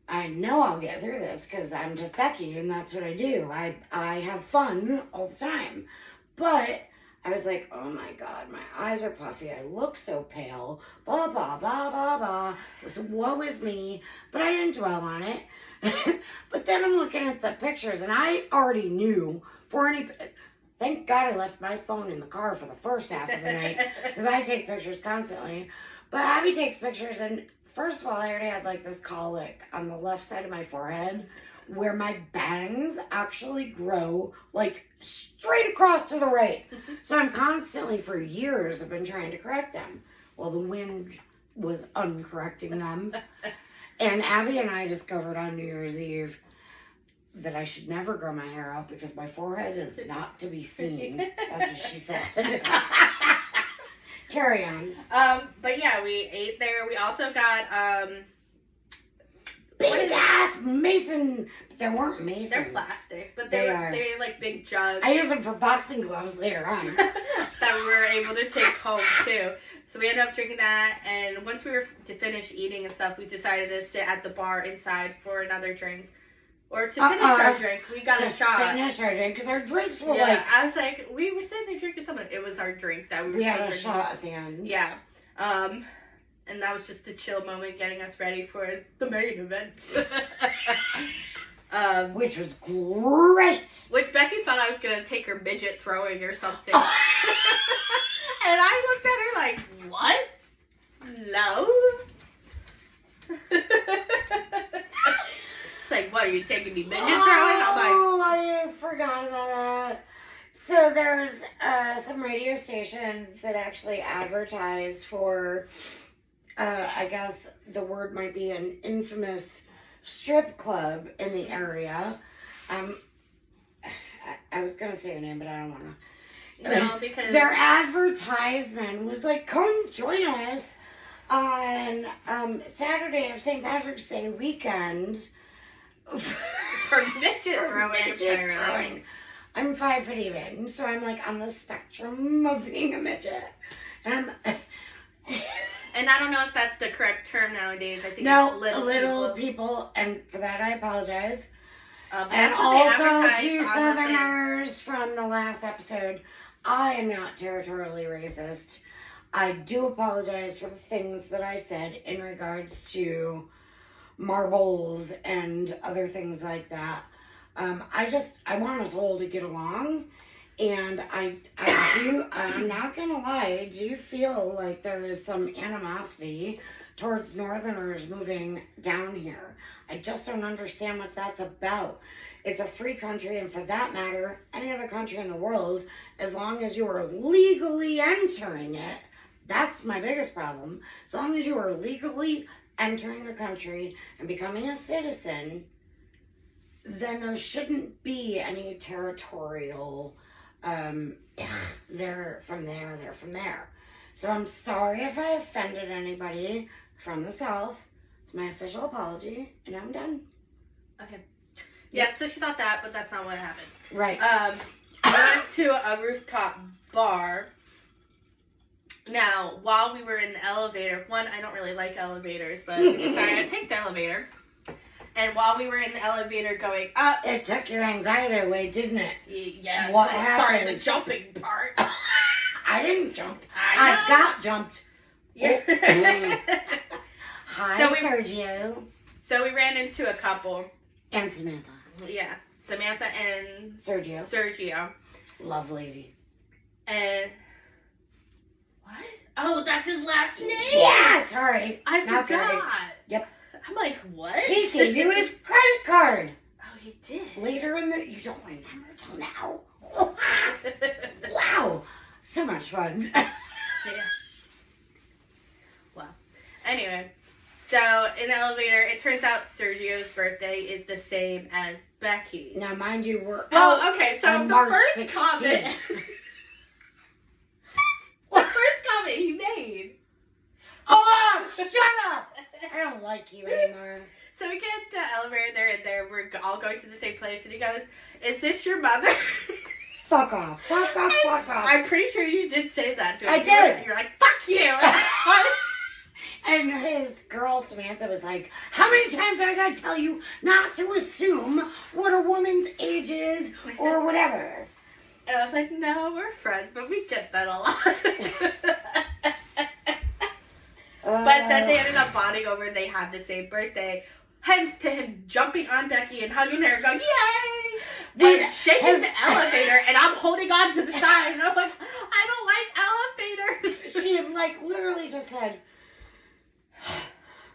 I know I'll get through this because I'm just Becci and that's what I do. I have fun all the time. But I was like, oh my God, my eyes are puffy. I look so pale. Blah, blah, blah, blah, blah. So woe is me. But I didn't dwell on it. But then I'm looking at the pictures and I already knew thank God I left my phone in the car for the first half of the night because I take pictures constantly. But Abby takes pictures and first of all, I already had like this colic on the left side of my forehead where my bangs actually grow like straight across to the right. So I'm constantly, for years, I've been trying to correct them. Well, the wind was uncorrecting them. And Abby and I discovered on New Year's Eve that I should never grow my hair out because my forehead is not to be seen. That's what she said. Carry on. But yeah, we ate there. We also got big ass mason. They weren't mason. They're plastic, but They they're are. like big jugs I use them for boxing gloves later on. that we were able to take home too. So we ended up drinking that, and once we were to finish eating and stuff, we decided to sit at the bar inside for another drink. Or to finish our drink, we got a shot. Finish our drink, because our drinks were I was like, we were sitting there drinking something. It was our drink that we were had a drinking. shot at the end. Yeah. And that was just a chill moment getting us ready for the main event. Which was great. Which Becky thought I was going to take her midget throwing or something. And I looked at her like, what? No? It's like, what, are you taking me midget throwing? I'm like, oh, I forgot about that. So there's some radio stations that actually advertise for, I guess the word might be an infamous strip club in the area. I was going to say a name, but I don't want to. no, because Their advertisement was like, come join us on Saturday of St. Patrick's Day weekend. for midget throwing, apparently. throwing. I'm 5 foot even, so I'm like on the spectrum of being a midget. And And I don't know if that's the correct term nowadays. I think no, it's little people, and for that I apologize. And that's what they also advertise to on the thing. Southerners from the last episode, I am not territorially racist. I do apologize for the things that I said in regards to marbles and other things like that. I want us all to get along, and I'm not gonna lie, I do feel like there is some animosity towards Northerners moving down here. I just don't understand what that's about. It's a free country, and for that matter, any other country in the world, as long as you are legally entering it, that's my biggest problem. As long as you are legally entering the country and becoming a citizen, then there shouldn't be any territorial, they're from there, they're from there. So I'm sorry if I offended anybody from the South. It's my official apology, and I'm done. Okay. Yeah, so she thought that, but that's not what happened. Right. I went to a rooftop bar. Now, while we were in the elevator, one, I don't really like elevators, but we decided to take the elevator. And while we were in the elevator going up, It took your anxiety away, didn't it? yeah, What so it started happened? the jumping part. I didn't jump. I know. I got jumped. Yeah. Hi, So we- Sergio. So we ran into a couple. And Samantha. Yeah, Samantha and Sergio. Sergio. Love lady. And what? Oh, that's his last name. Yeah, sorry. I Not forgot. sorry. Yep. I'm like, what? He gave you his credit card. Oh, he did. Later in the... You don't remember till now. Wow. So much fun. Yeah. Well, anyway, so in the elevator, it turns out Sergio's birthday is the same as Becky's. Now, mind you, we're Well, out okay, so on the March first 16th. comment, the first comment he made. Oh, shut up! I don't like you anymore. So we get the elevator in there, we're all going to the same place, and he goes, "Is this your mother?" Fuck off. Fuck off. Fuck off. I'm pretty sure you did say that to him. I did. You're like, "Fuck you." And his girl Samantha was like, how many times do I gotta tell you not to assume what a woman's age is or whatever? And I was like, "No, we're friends, but we get that a lot." But then they ended up bonding over and they had the same birthday. Hence to him jumping on Becky and hugging her and going, "Yay!" And shaking the elevator, and I'm holding on to the side. And I'm like, I don't like elevators. She like literally just said,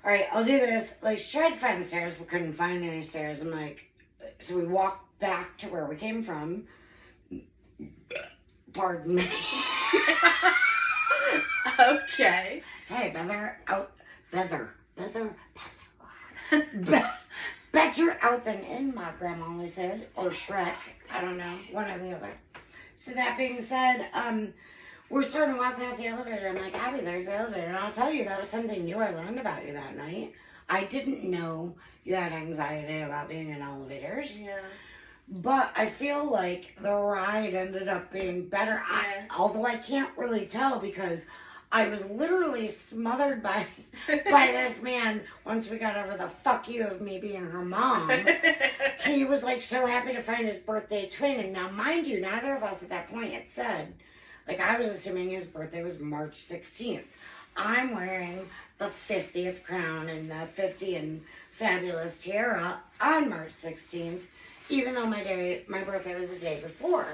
all right, I'll do this. Like, she tried to find the stairs, but couldn't find any stairs. I'm like, so we walked back to where we came from. Pardon me. Okay. Hey, better out than in, my grandma always said, or Shrek, I don't know, one or the other. So that being said, we're starting to walk past the elevator. I'm like, Abby, there's the elevator. And I'll tell you, that was something new I learned about you that night. I didn't know you had anxiety about being in elevators. Yeah. But I feel like the ride ended up being better. Yeah. Although I can't really tell because I was literally smothered by this man once we got over the fuck you of me being her mom. He was like so happy to find his birthday twin. And now, mind you, neither of us at that point had said, like, I was assuming his birthday was March 16th. I'm wearing the 50th crown and the 50 and fabulous tiara on March 16th, even though my birthday was the day before.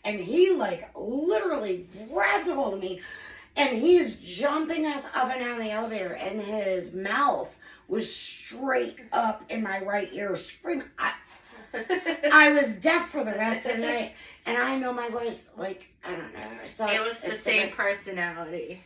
And he, like, literally grabs a hold of me, and he's jumping us up and down the elevator, and his mouth was straight up in my right ear, screaming. I was deaf for the rest of the night, and I know my voice, like, I don't know. It was the same personality.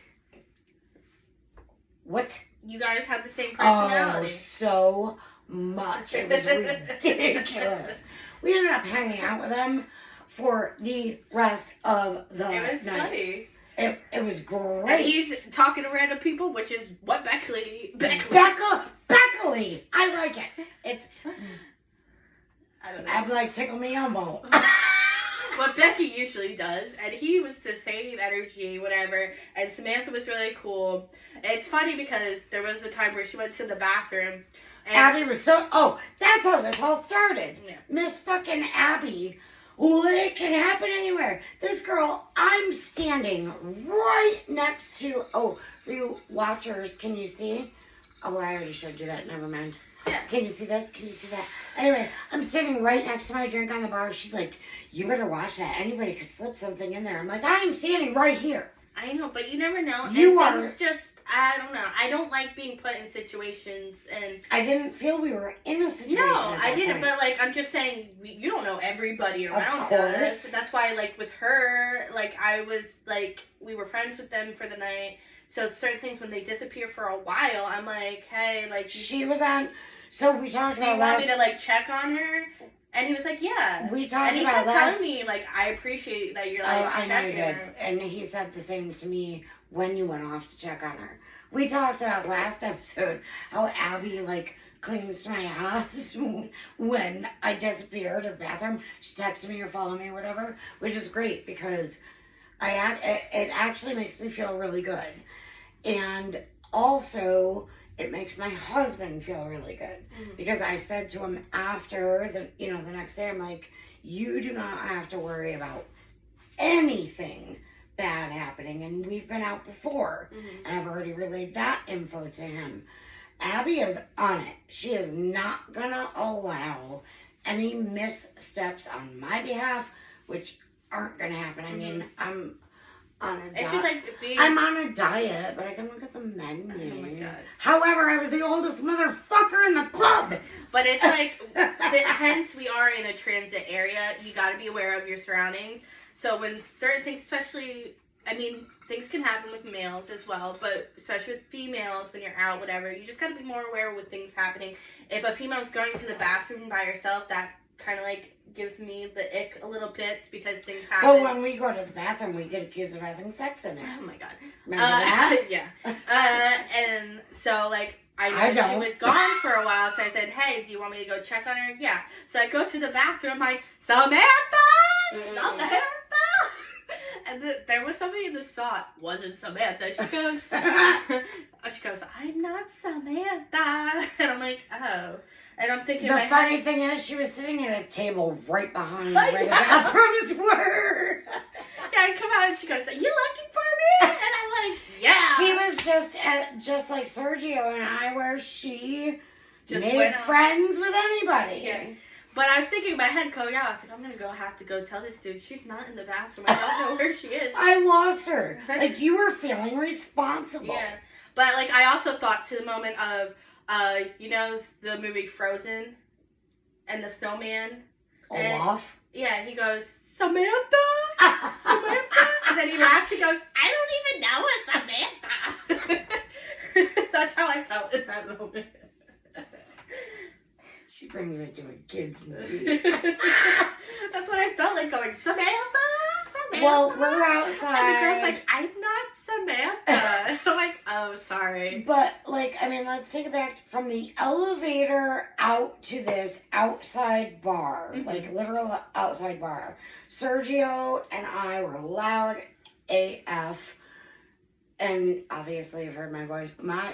What? You guys had the same Oh, personality. so much. It was ridiculous. We ended up hanging out with them for the rest of the night. It was funny. It was great. And he's talking to random people, which is what Becci. Becci. I like it. It's. I don't know. I'm like, tickle me elmo. What Becky usually does, and he was the same energy, whatever, and Samantha was really cool. And it's funny because there was a time where she went to the bathroom, and Abby was so, that's how this all started. Yeah. Miss fucking Abby, well, it can happen anywhere. This girl, I'm standing right next to, for you watchers, can you see? Oh, I already showed you that, never mind. Yeah. Can you see this? Can you see that? Anyway, I'm standing right next to my drink on the bar. She's like, you better watch that. Anybody could slip something in there. I'm like, I'm standing right here. I know, but you never know. You and are. things just, I don't know. I don't like being put in situations, and I didn't feel we were in a situation. no, at I that didn't. point. But like, I'm just saying, you don't know everybody around course. us. That's why, like, with her, like, I was like, we were friends with them for the night. So certain things, when they disappear for a while, I'm like, hey, like, She was on. So we talked do you about want me to like check on her? And he was like, yeah. We talked And he about kept telling me, like, I appreciate that you're like I know you checking did. her. And he said the same to me when you went off to check on her. We talked about last episode how Abby, like, clings to my ass when I disappear to the bathroom. She texts me or follows me or whatever, which is great because it actually makes me feel really good. And also, it makes my husband feel really good. Mm-hmm. Because I said to him after the next day, I'm like, you do not have to worry about anything bad happening. And we've been out before. Mm-hmm. And I've already relayed that info to him. Abby is on it. She is not gonna allow any missteps on my behalf, which aren't gonna happen. I mean, I'm on a It's just like being. I'm on a diet, but I can look at the menu. Oh my god. However, I was the oldest motherfucker in the club. But it's like, hence we are in a transit area. You got to be aware of your surroundings. So when certain things, especially, I mean, things can happen with males as well, but especially with females, when you're out, whatever, you just got to be more aware with things happening. If a female's going to the bathroom by herself, that kind of like gives me the ick a little bit because things happen. Oh, when we go to the bathroom, we get accused of having sex in it. Oh my god. Remember that? Yeah. And so, like, I know she was gone for a while, so I said, hey, do you want me to go check on her? Yeah. So I go to the bathroom, I'm like, Samantha! Samantha! And there was somebody in the stall. Wasn't Samantha. She goes, I'm not Samantha. And I'm like, oh. And I'm thinking, the funny thing is, she was sitting at a table right behind where the bathrooms were. Yeah, I come out and she goes, are you looking for me? And I'm like, yeah. She was just like Sergio and I, where she Just made friends with anybody. Yeah. But I was thinking in my head, going out, I was like, I'm going to have to go tell this dude she's not in the bathroom. I don't know where she is. I lost her. Like, you were feeling responsible. Yeah. But, like, I also thought to the moment of, you know, the movie Frozen and the snowman. Olaf? Yeah, he goes, Samantha? Samantha? And then he laughs, he goes, I don't even know a Samantha. That's how I felt in that moment. She brings it to a kid's movie. That's what I felt like, going, Samantha? Samantha? Well, we're outside. And the girl's like, I'm not Samantha. I'm like, oh, sorry. sorry. But, like, I mean, let's take it back from the elevator out to this outside bar, like, literal outside bar. Sergio and I were loud AF. And obviously, you've heard my voice. My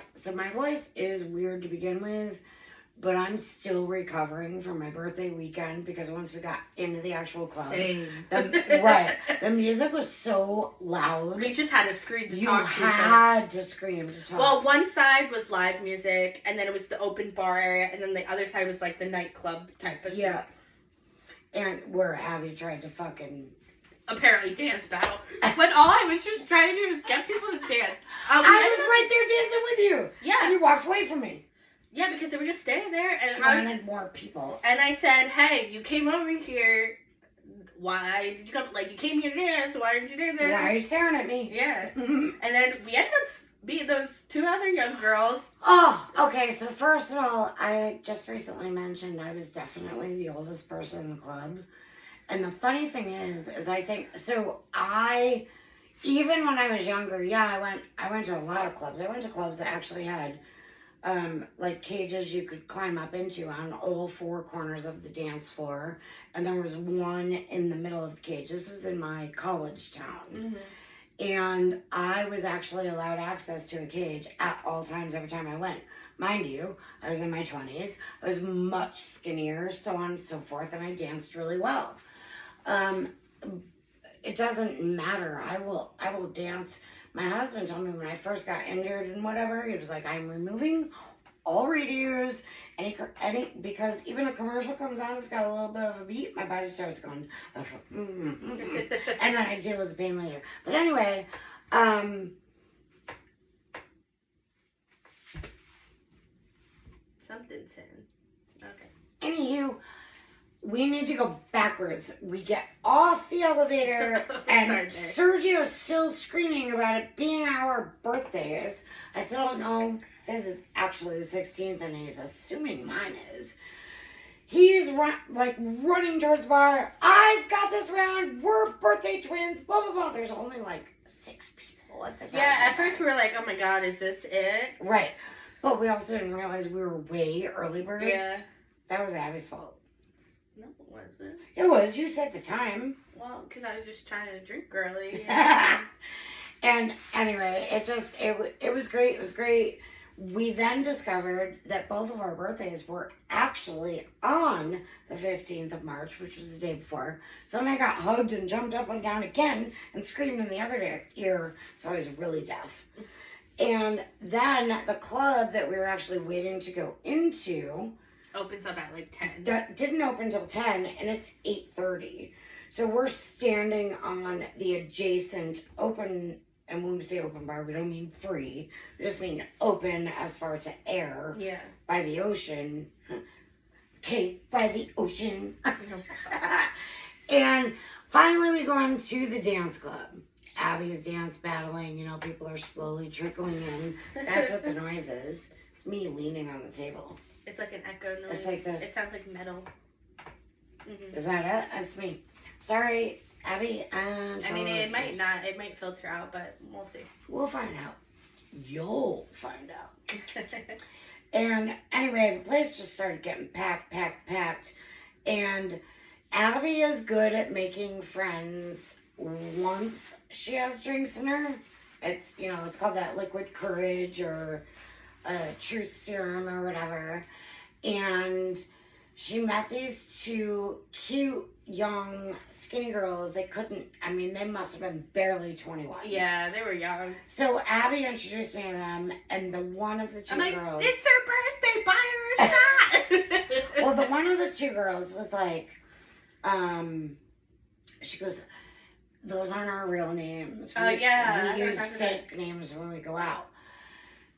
voice is weird to begin with, but I'm still recovering from my birthday weekend because once we got into the actual club, Same. the music was so loud. We just had to scream to You talk to each other. had to scream to talk. Well, one side was live music, and then it was the open bar area, and then the other side was like the nightclub type of yeah. And where Abby tried to fucking apparently dance battle. When all I was just trying to do was get people to dance. I was right there dancing with you. Yeah. And you walked away from me. Yeah, because they were just standing there, and She I wanted more people. And I said, "Hey, you came over here. Why did you come? Like, you came here to dance. Why didn't you do this? Why are you staring at me? Yeah." And then we ended up being those two other young girls. Oh, okay. So first of all, I just recently mentioned I was definitely the oldest person in the club. And the funny thing is I think, so even when I was younger, yeah, I went to a lot of clubs. I went to clubs that actually had, like cages you could climb up into on all four corners of the dance floor. And there was one in the middle of the cage. This was in my college town. Mm-hmm. And I was actually allowed access to a cage at all times every time I went. Mind you, I was in my 20s. I was much skinnier, so on and so forth, and I danced really well. It doesn't matter. I will dance. My husband told me when I first got injured and whatever, he was like, I'm removing all radios, because even a commercial comes on that's got a little bit of a beat, my body starts going, and then I deal with the pain later. But anyway, Something's in. Okay. anywho, we need to go backwards. We get off the elevator, and Sergio's still screaming about it being our birthdays. I still don't know if his is actually the 16th, and he's assuming mine is. He's running towards the bar. I've got this round. We're birthday twins. Blah blah blah. There's only like 6 people at this. Yeah, at first we were like, "Oh my god, is this it?" Right, but we also didn't realize we were way early birds. Yeah. That was Abby's fault. No, it wasn't. It was. You set the time. Well, because I was just trying to drink early. And anyway, it was great. It was great. We then discovered that both of our birthdays were actually on the 15th of March, which was the day before. So then I got hugged and jumped up and down again and screamed in the other ear, so I was really deaf. And then the club that we were actually waiting to go into Opens up at like 10. didn't open until 10, and it's 8:30. So we're standing on the adjacent open, and when we say open bar, we don't mean free. We just mean open as far to air. Yeah. By the ocean. Cake by the ocean. And finally we go into the dance club. Abby's dance battling, people are slowly trickling in. That's what the noise is. It's me leaning on the table. It's like an echo noise. It's like this. It sounds like metal. Mm-hmm. Is that it? That's me. Sorry, Abby. And I mean, it might not. It might filter out, but we'll see. We'll find out. You'll find out. And anyway, the place just started getting packed. And Abby is good at making friends once she has drinks in her. It's, it's called that liquid courage or truth serum or whatever. And she met these two cute, young, skinny girls. They must have been barely 21. Yeah, they were young. So Abby introduced me to them, and the one of the two girls... I'm like, it's her birthday, buy her a shot! Well, the one of the two girls was like, she goes, those aren't our real names. Yeah. We use fake names when we go out.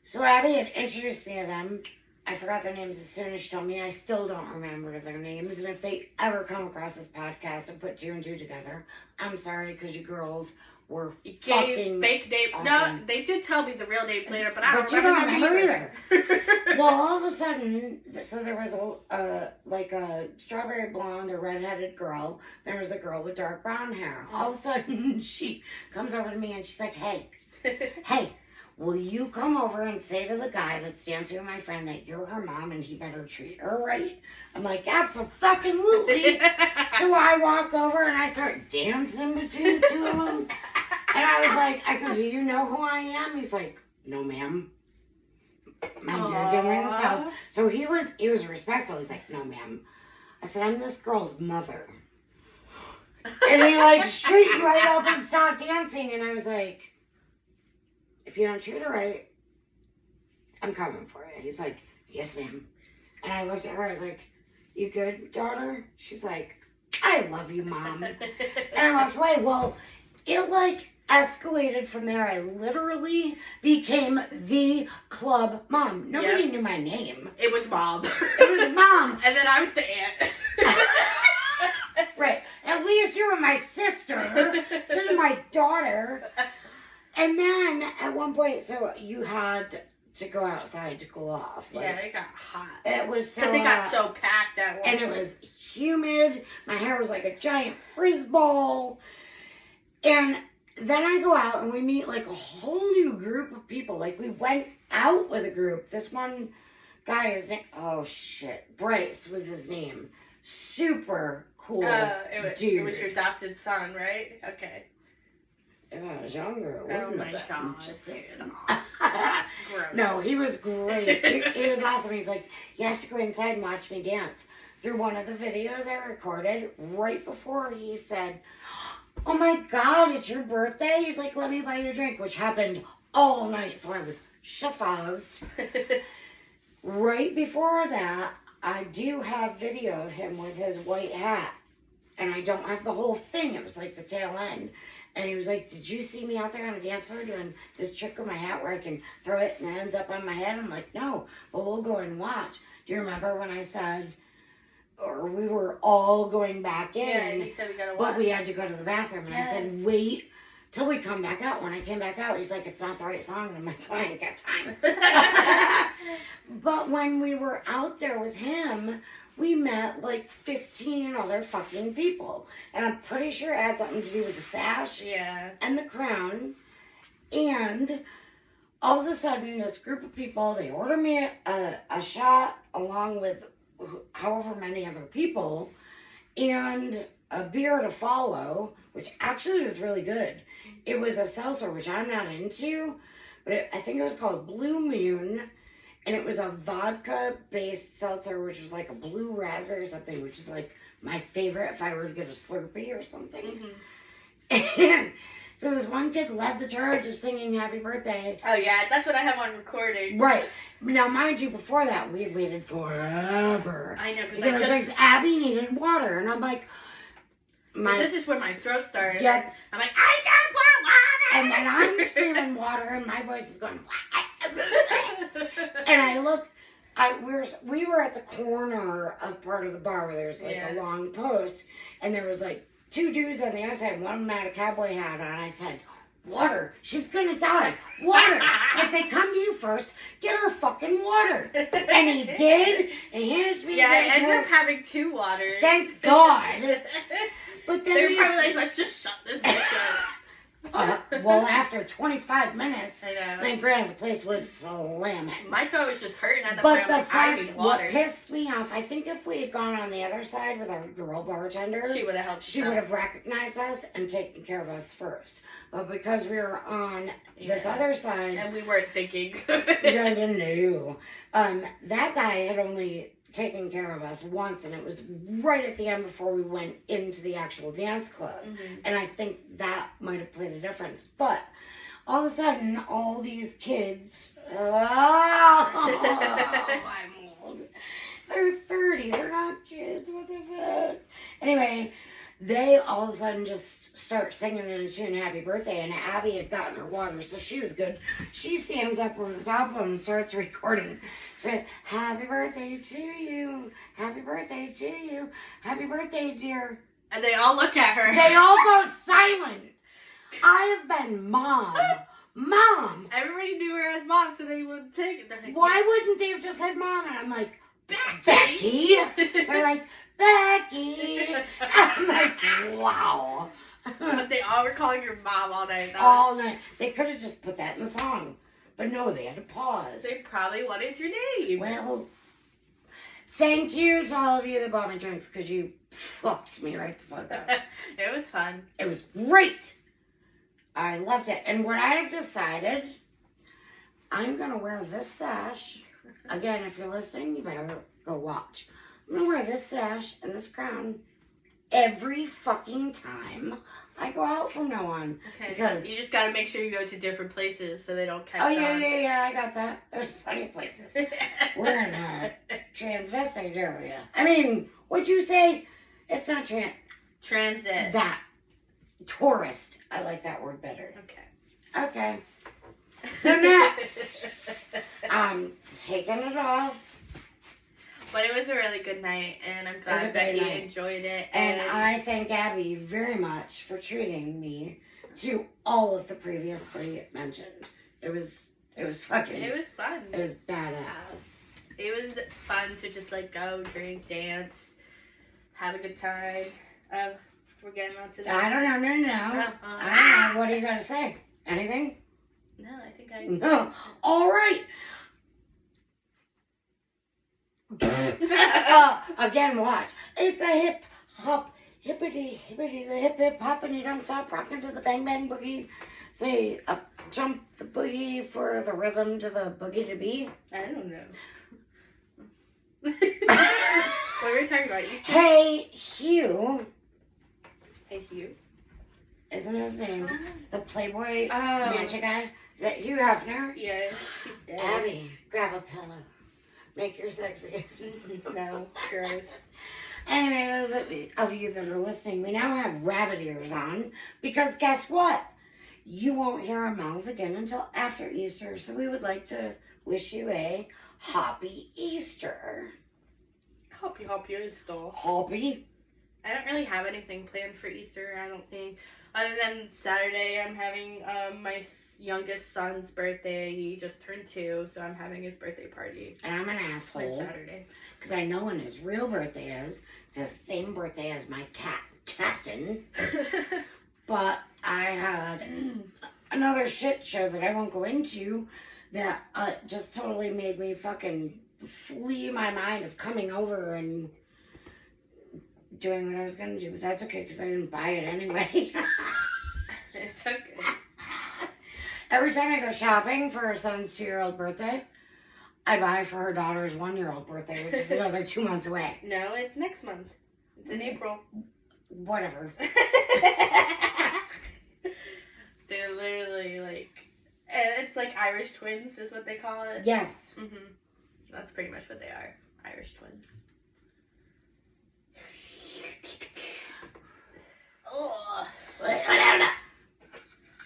So Abby had introduced me to them. I forgot their names as soon as she told me. I still don't remember their names. And if they ever come across this podcast and put 2 and 2 together, I'm sorry, because you girls were fucking fake names. awesome. No, they did tell me the real names later, but I don't you don't remember either. Well, all of a sudden, so there was a strawberry blonde or redheaded girl. There was a girl with dark brown hair. All of a sudden, she comes over to me and she's like, hey, will you come over and say to the guy that's dancing with my friend that you're her mom and he better treat her right? I'm like, absolutely. So I walk over and I start dancing between the two of them. And I was like, I go, do you know who I am? He's like, no, ma'am. My dad gave me the stuff. So he was respectful. He's like, no, ma'am. I said, I'm this girl's mother. And he like straightened right up and stopped dancing. And I was like, if you don't treat her right, I'm coming for you. He's like, yes, ma'am. And I looked at her. I was like, you good, daughter? She's like, I love you, Mom. And I walked away. Well, it like escalated from there. I literally became the club mom. Nobody knew my name. It was Mom. It was Mom. And then I was the aunt. Right. At least you were my sister instead of my daughter. And then at one point, so you had to go outside to cool off. Like, yeah, it got hot. It was so Because it got hot. so packed at once. And it was humid. My hair was like a giant frizz ball. And then I go out and we meet like a whole new group of people. Like we went out with a group. This one guy, his name, oh shit, Bryce was his name. Super cool it dude. was your adopted son, right? Okay. If I was younger, it Oh wouldn't my have been. gosh. Just saying. Gross. No, he was great. He was awesome. He's like, you have to go inside and watch me dance. Through one of the videos I recorded, right before he said, oh my God, it's your birthday? He's like, let me buy you a drink, which happened all night. So I was shaffazed. Right before that, I do have video of him with his white hat. And I don't have the whole thing. It was like the tail end. And he was like, did you see me out there on the dance floor doing this trick with my hat where I can throw it and it ends up on my head? I'm like, no, but we'll go and watch. Do you remember when I said, or we were all going back in, Yeah, you said we gotta watch. but we had to go to the bathroom. And I said, wait till we come back out. When I came back out, he's like, it's not the right song. And I'm like, I ain't got time. But when we were out there with him, we met like 15 other fucking people. And I'm pretty sure it had something to do with the sash and the crown. And all of a sudden, this group of people, they order me a shot along with however many other people and a beer to follow, which actually was really good. It was a seltzer, which I'm not into, but I think it was called Blue Moon. And it was a vodka-based seltzer, which was like a blue raspberry or something, which is like my favorite if I were to get a Slurpee or something. Mm-hmm. And so this one kid led the charge of singing Happy Birthday. Oh, yeah, that's what I have on recording. Right. Now, mind you, before that, we had waited forever. I know, because to get our drinks. Abby needed water, and I'm like... this is where my throat started. Yep. I'm like, I just want water! And then I'm screaming water, and my voice is going... And I look, we were at the corner of part of the bar where there's like a long post, and there was like two dudes on the other side. One of them had a cowboy hat on. I said, water. She's gonna die. Water. If they come to you first, get her fucking water. And he did, and he handed me I ended up having 2 waters. Thank God. But then they're probably like, let's just shut this bitch up. Well, after 25 minutes, I know. I mean, granted, the place was slamming. My throat was just hurting at the But point. the I fact, need what water. pissed me off, I think if we had gone on the other side with our girl bartender, She would have helped. she would have recognized us and taken care of us first. But because we were on this other side, and we weren't thinking. we didn't know. That guy had only taken care of us once, and it was right at the end before we went into the actual dance club. Mm-hmm. And I think that might have played a difference. But all of a sudden, all these kids, I'm old. They're 30. They're not kids. What the fuck? Anyway, they all of a sudden just start singing and tune Happy Birthday, and Abby had gotten her water, so she was good. She stands up over the top of them and starts recording. She said, happy birthday to you, happy birthday to you, happy birthday, dear. And they all look at her. They all go silent. I have been mom. Everybody knew her as mom, so they would think. Like, why wouldn't they have just said mom? And I'm like, Becky. They're like, Becky. I'm like, wow. But they all were calling her mom all night. All night. They could have just put that in the song. But no, they had to pause. They probably wanted your name. Well, thank you to all of you that bought me drinks because you fucked me right the fuck up. It was fun. It was great. I loved it. And what I have decided, I'm going to wear this sash. Again, if you're listening, you better go watch. I'm going to wear this sash and this crown every fucking time I go out from now on. Okay. Because you just gotta make sure you go to different places so they don't catch oh, on. yeah, I got that. There's plenty of places. We're in a transvestite area. I mean, what'd you say? It's not transit. That. Tourist. I like that word better. Okay. So next, I'm taking it off. But it was a really good night, and I'm glad that you enjoyed it. And I thank Abby very much for treating me to all of the previously mentioned. It was fucking. It was fun. It was badass. It was fun to just like go, drink, dance, have a good time. We're getting on to that. I don't know. No. I don't know. What do you got to say? Anything? No, I think I. No. All right. Again, watch. It's a hip hop, hippity, the hip hop, and you don't stop rocking to the bang bang boogie. Say, jump the boogie for the rhythm to the boogie to be. I don't know. What were we talking about? Easter? Hey, Hugh. Hey, Hugh. Isn't his name the Playboy Mansion guy? Is that Hugh Hefner? Yeah, he's dead. Abby, grab a pillow. Make your sexy. No, gross. Anyway, those of you that are listening, we now have rabbit ears on because guess what? You won't hear our mouths again until after Easter. So we would like to wish you a happy Easter. Happy Easter. Happy. I don't really have anything planned for Easter, I don't think. Other than Saturday, I'm having my youngest son's birthday. He just turned 2, so I'm having his birthday party. And I'm an On asshole. Saturday. Because I know when his real birthday is. It's the same birthday as my captain. But I had another shit show that I won't go into that just totally made me fucking flee my mind of coming over and doing what I was going to do. But that's okay because I didn't buy it anyway. It's okay. Every time I go shopping for her son's 2-year-old birthday, I buy for her daughter's 1-year-old birthday, which is another 2 months away. No, it's next month. It's in April. Whatever. They're literally like, it's like Irish twins is what they call it. Yes. That's pretty much what they are. Irish twins. Oh.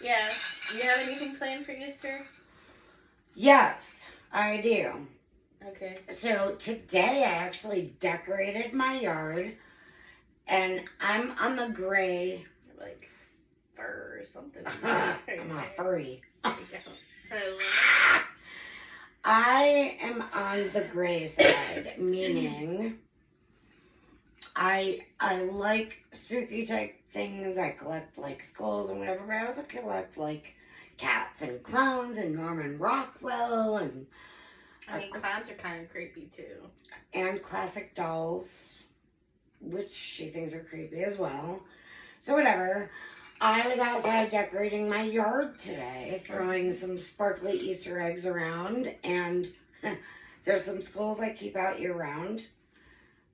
Yeah. Do you have anything planned for Easter? Yes, I do. Okay. So today I actually decorated my yard, and I'm a gray. Like fur or something. I'm a furry. I I am on the gray side, meaning I like spooky type things. I collect like skulls and whatever, but I also collect like cats and clowns and Norman Rockwell and I mean, clowns are kind of creepy too. And classic dolls, which she thinks are creepy as well. So whatever. I was outside decorating my yard today, throwing some sparkly Easter eggs around, and there's some skulls I keep out year round.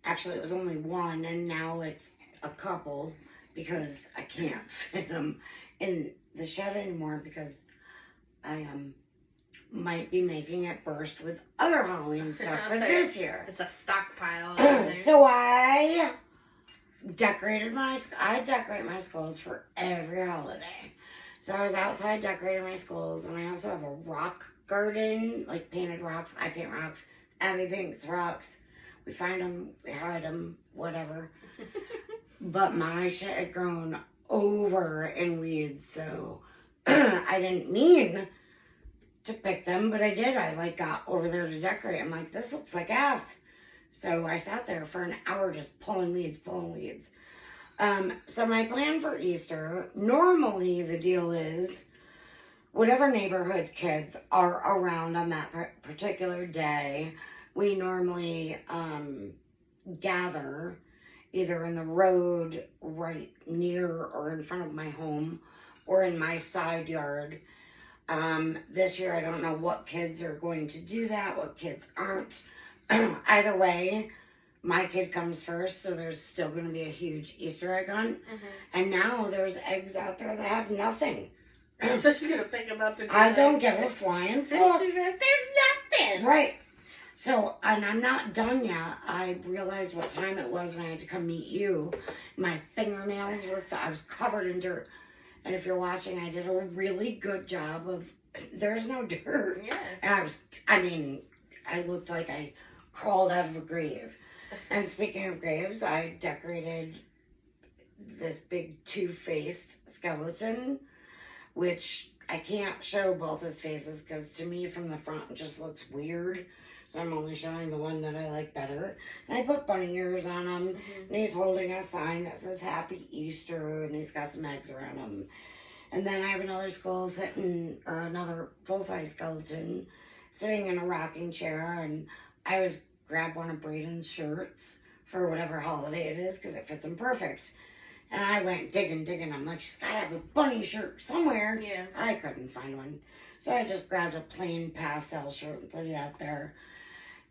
Actually, it was only one, and now it's a couple because I can't fit them in the shed anymore because I might be making it burst with other Halloween stuff for this year. It's a stockpile. So I decorate my skulls for every holiday. So I was outside decorating my skulls, and I also have a rock garden, like painted rocks. I paint rocks. Abby paints rocks. We find them, we hide them, whatever. But my shit had grown over in weeds, so I didn't mean to pick them, but I did. I got over there to decorate. I'm like, this looks like ass. So I sat there for an hour just pulling weeds. So my plan for Easter, normally the deal is whatever neighborhood kids are around on that particular day, we normally gather either in the road right near or in front of my home or in my side yard. This year I don't know what kids are going to do that, what kids aren't. Either way, my kid comes first, so there's still going to be a huge Easter egg hunt. And now there's eggs out there that have nothing. So she's going to pick them up and I don't give a flying fuck. There's nothing. Right. So, and I'm not done yet. I realized what time it was and I had to come meet you. My fingernails were, I was covered in dirt. And if you're watching, I did a really good job of, there's no dirt. Yeah. And I looked like I crawled out of a grave. And speaking of graves, I decorated this big two-faced skeleton, which I can't show both his faces because to me from the front it just looks weird. So I'm only showing the one that I like better. And I put bunny ears on him. And he's holding a sign that says Happy Easter. And he's got some eggs around him. And then I have another skull sitting, or another full-size skeleton sitting in a rocking chair. And I always grab one of Braden's shirts for whatever holiday it is because it fits him perfect. And I went digging. I'm like, she's got to have a bunny shirt somewhere. Yeah. I couldn't find one. So I just grabbed a plain pastel shirt and put it out there.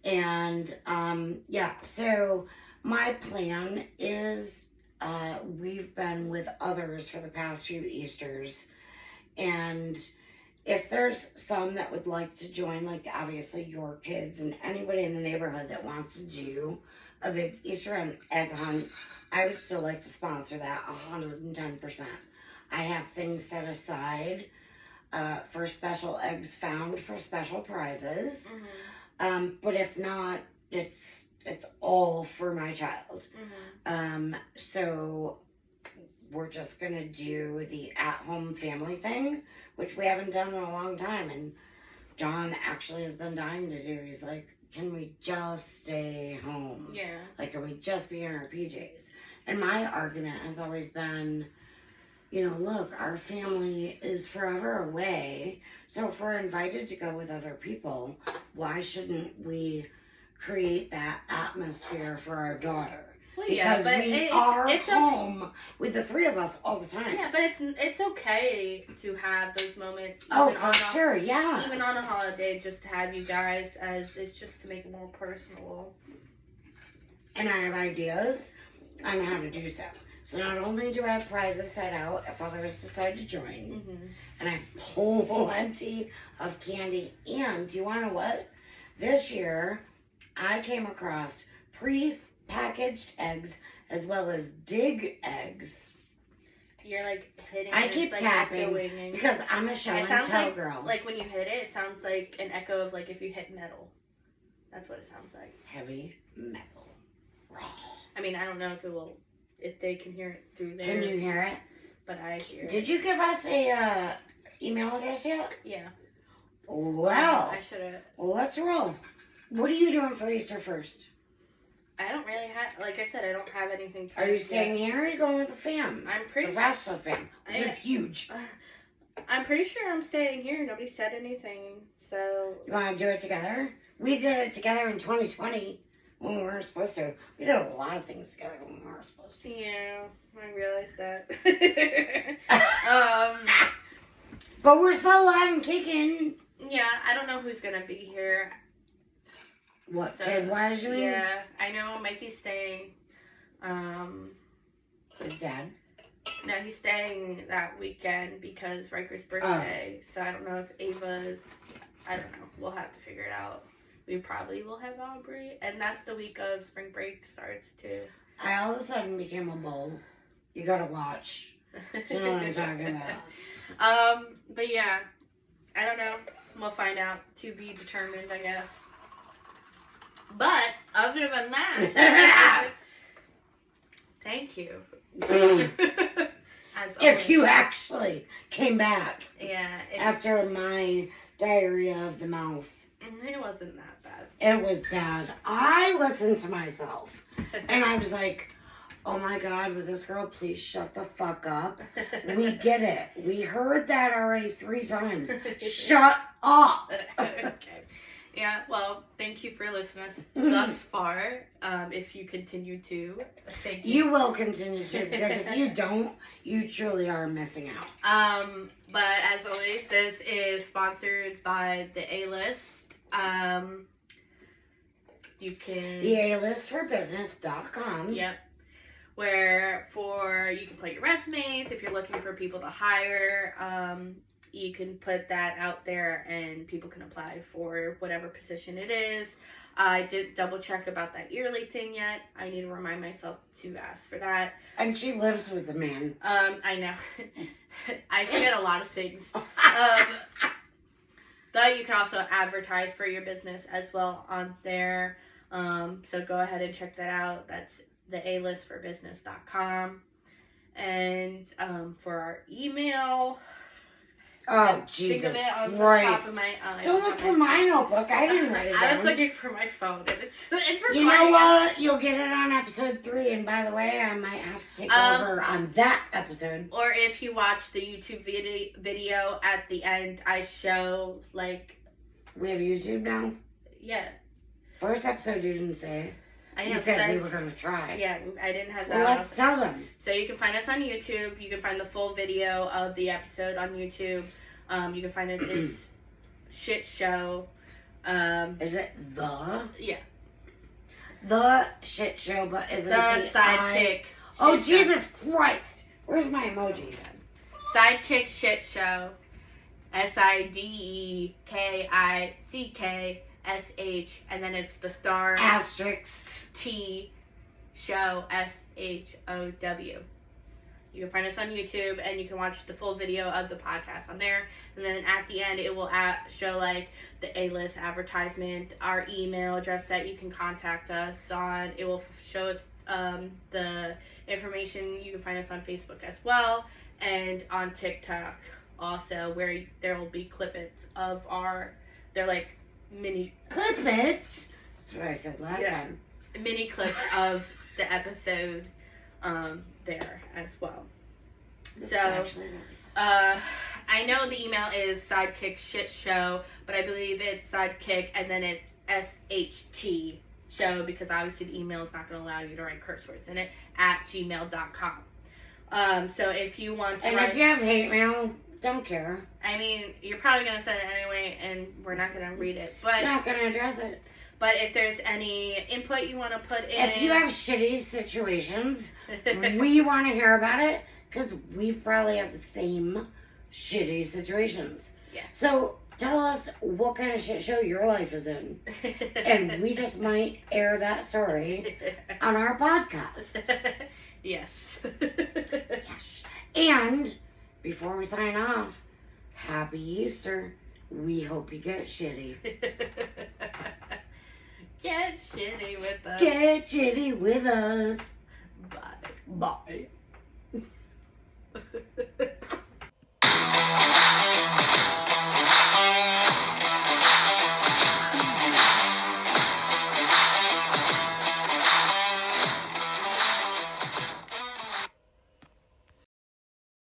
And, yeah, so my plan is, we've been with others for the past few Easters. And if there's some that would like to join, like obviously your kids and anybody in the neighborhood that wants to do a big Easter egg hunt, I would still like to sponsor that 110%. I have things set aside for special eggs found for special prizes. But if not, it's all for my child. So we're just going to do the at-home family thing, which we haven't done in a long time. And John actually has been dying to do. He's like, can we just stay home? Yeah. Like, can we just be in our PJs? And my argument has always been, you know, look, our family is forever away. So if we're invited to go with other people, why shouldn't we create that atmosphere for our daughter? Well, Because but we are home with the three of us all the time. Yeah, but it's okay to have those moments. Oh, for sure, yeah. Even on a holiday, just to have you guys, as it's just to make it more personal. And I have ideas on how to do so. So not only do I have prizes set out if others decide to join, and I have plenty of candy. And do you want to know what? This year, I came across pre-packaged eggs as well as dig eggs. You're like hitting. I keep like tapping echoing. because I'm a show and tell like, girl. Like when you hit it, it sounds like an echo of like if you hit metal. That's what it sounds like. Heavy metal. Raw. I mean, I don't know if they can hear it through there. Can you hear it? But I hear it. Did you give us a email address yet? Yeah. Well, I should have. Let's roll. What are you doing for Easter first? I don't really have, like I said, I don't have anything. Are you staying here or are you going with the fam? I'm pretty. The rest of the fam. It's huge. I'm pretty sure I'm staying here. Nobody said anything, so. You want to do it together? We did it together in 2020 when we weren't supposed to. We did a lot of things together when we weren't supposed to. Yeah, I realized that. But we're still alive and kicking. Yeah, I don't know who's gonna be here. What, kid-wise, you mean? Yeah, I know Mikey's staying. His dad? No, he's staying that weekend because Riker's birthday. So I don't know if Ava's. I don't know. We'll have to figure it out. We probably will have Aubrey, and that's the week of spring break starts too. I all of a sudden became a bull. You gotta watch. Do you know what I'm talking about? But yeah, I don't know. We'll find out. To be determined, I guess. But other than that, thank you. If you actually came back, yeah, after my diarrhea of the mouth, it wasn't that bad. It was bad. I listened to myself, and I was like, oh my God, with this girl, please shut the fuck up. We get it. We heard that already 3 times. Shut up. Okay. Yeah, well, thank you for listening thus far. If you continue to, thank you. You will continue to, because if you don't, you truly are missing out. But as always, this is sponsored by the A-List. You can... The A-listforbusiness.com. Yep. Where you can put your resumes if you're looking for people to hire. You can put that out there and people can apply for whatever position it is. I didn't double check about that yearly thing yet. I need to remind myself to ask for that. And she lives with the man. I know. I forget a lot of things. But you can also advertise for your business as well on there. So go ahead and check that out. That's the alistforbusiness.com. And for our email... Oh, Jesus Christ. Don't look for my notebook. I didn't write it down. I was looking for my phone, and it's recording. You know what? You'll get it on episode 3, and by the way, I might have to take over on that episode. Or if you watch the YouTube video at the end, I show, like... We have YouTube now? Yeah. First episode you didn't say. I know. You said we were going to try. Yeah, I didn't have that. Well, let's tell them. So you can find us on YouTube. You can find the full video of the episode on YouTube. You can find us. It's Shit Show. Is it the? Yeah. The Shit Show, but is it the Sidekick? Oh, Jesus Christ! Where's my emoji then? Sidekick Shit Show. SIDEKICKSH, and then it's the star asterisk T show SHOW. You can find us on YouTube, and you can watch the full video of the podcast on there. And then at the end, it will show like the A-List advertisement, our email address that you can contact us on. It will show us the information. You can find us on Facebook as well, and on TikTok also, where there will be clippets of they're like mini clippets. That's what I said last time. Mini clips of the episode there as well. I know the email is sidekick shit show, but I believe it's sidekick and then it's SHT show, because obviously the email is not going to allow you to write curse words in it, at gmail.com. So if you want to if you have hate mail, don't care. I mean, you're probably going to send it anyway, and we're not going to read it. But not going to address it. But if there's any input you want to put in... If you have shitty situations, we want to hear about it, because we've probably had the same shitty situations. Yeah. So tell us what kind of shit show your life is in. And we just might air that story on our podcast. Yes. Yes. And... before we sign off, happy Easter. We hope you get shitty. Get shitty with us. Get shitty with us. Bye. Bye.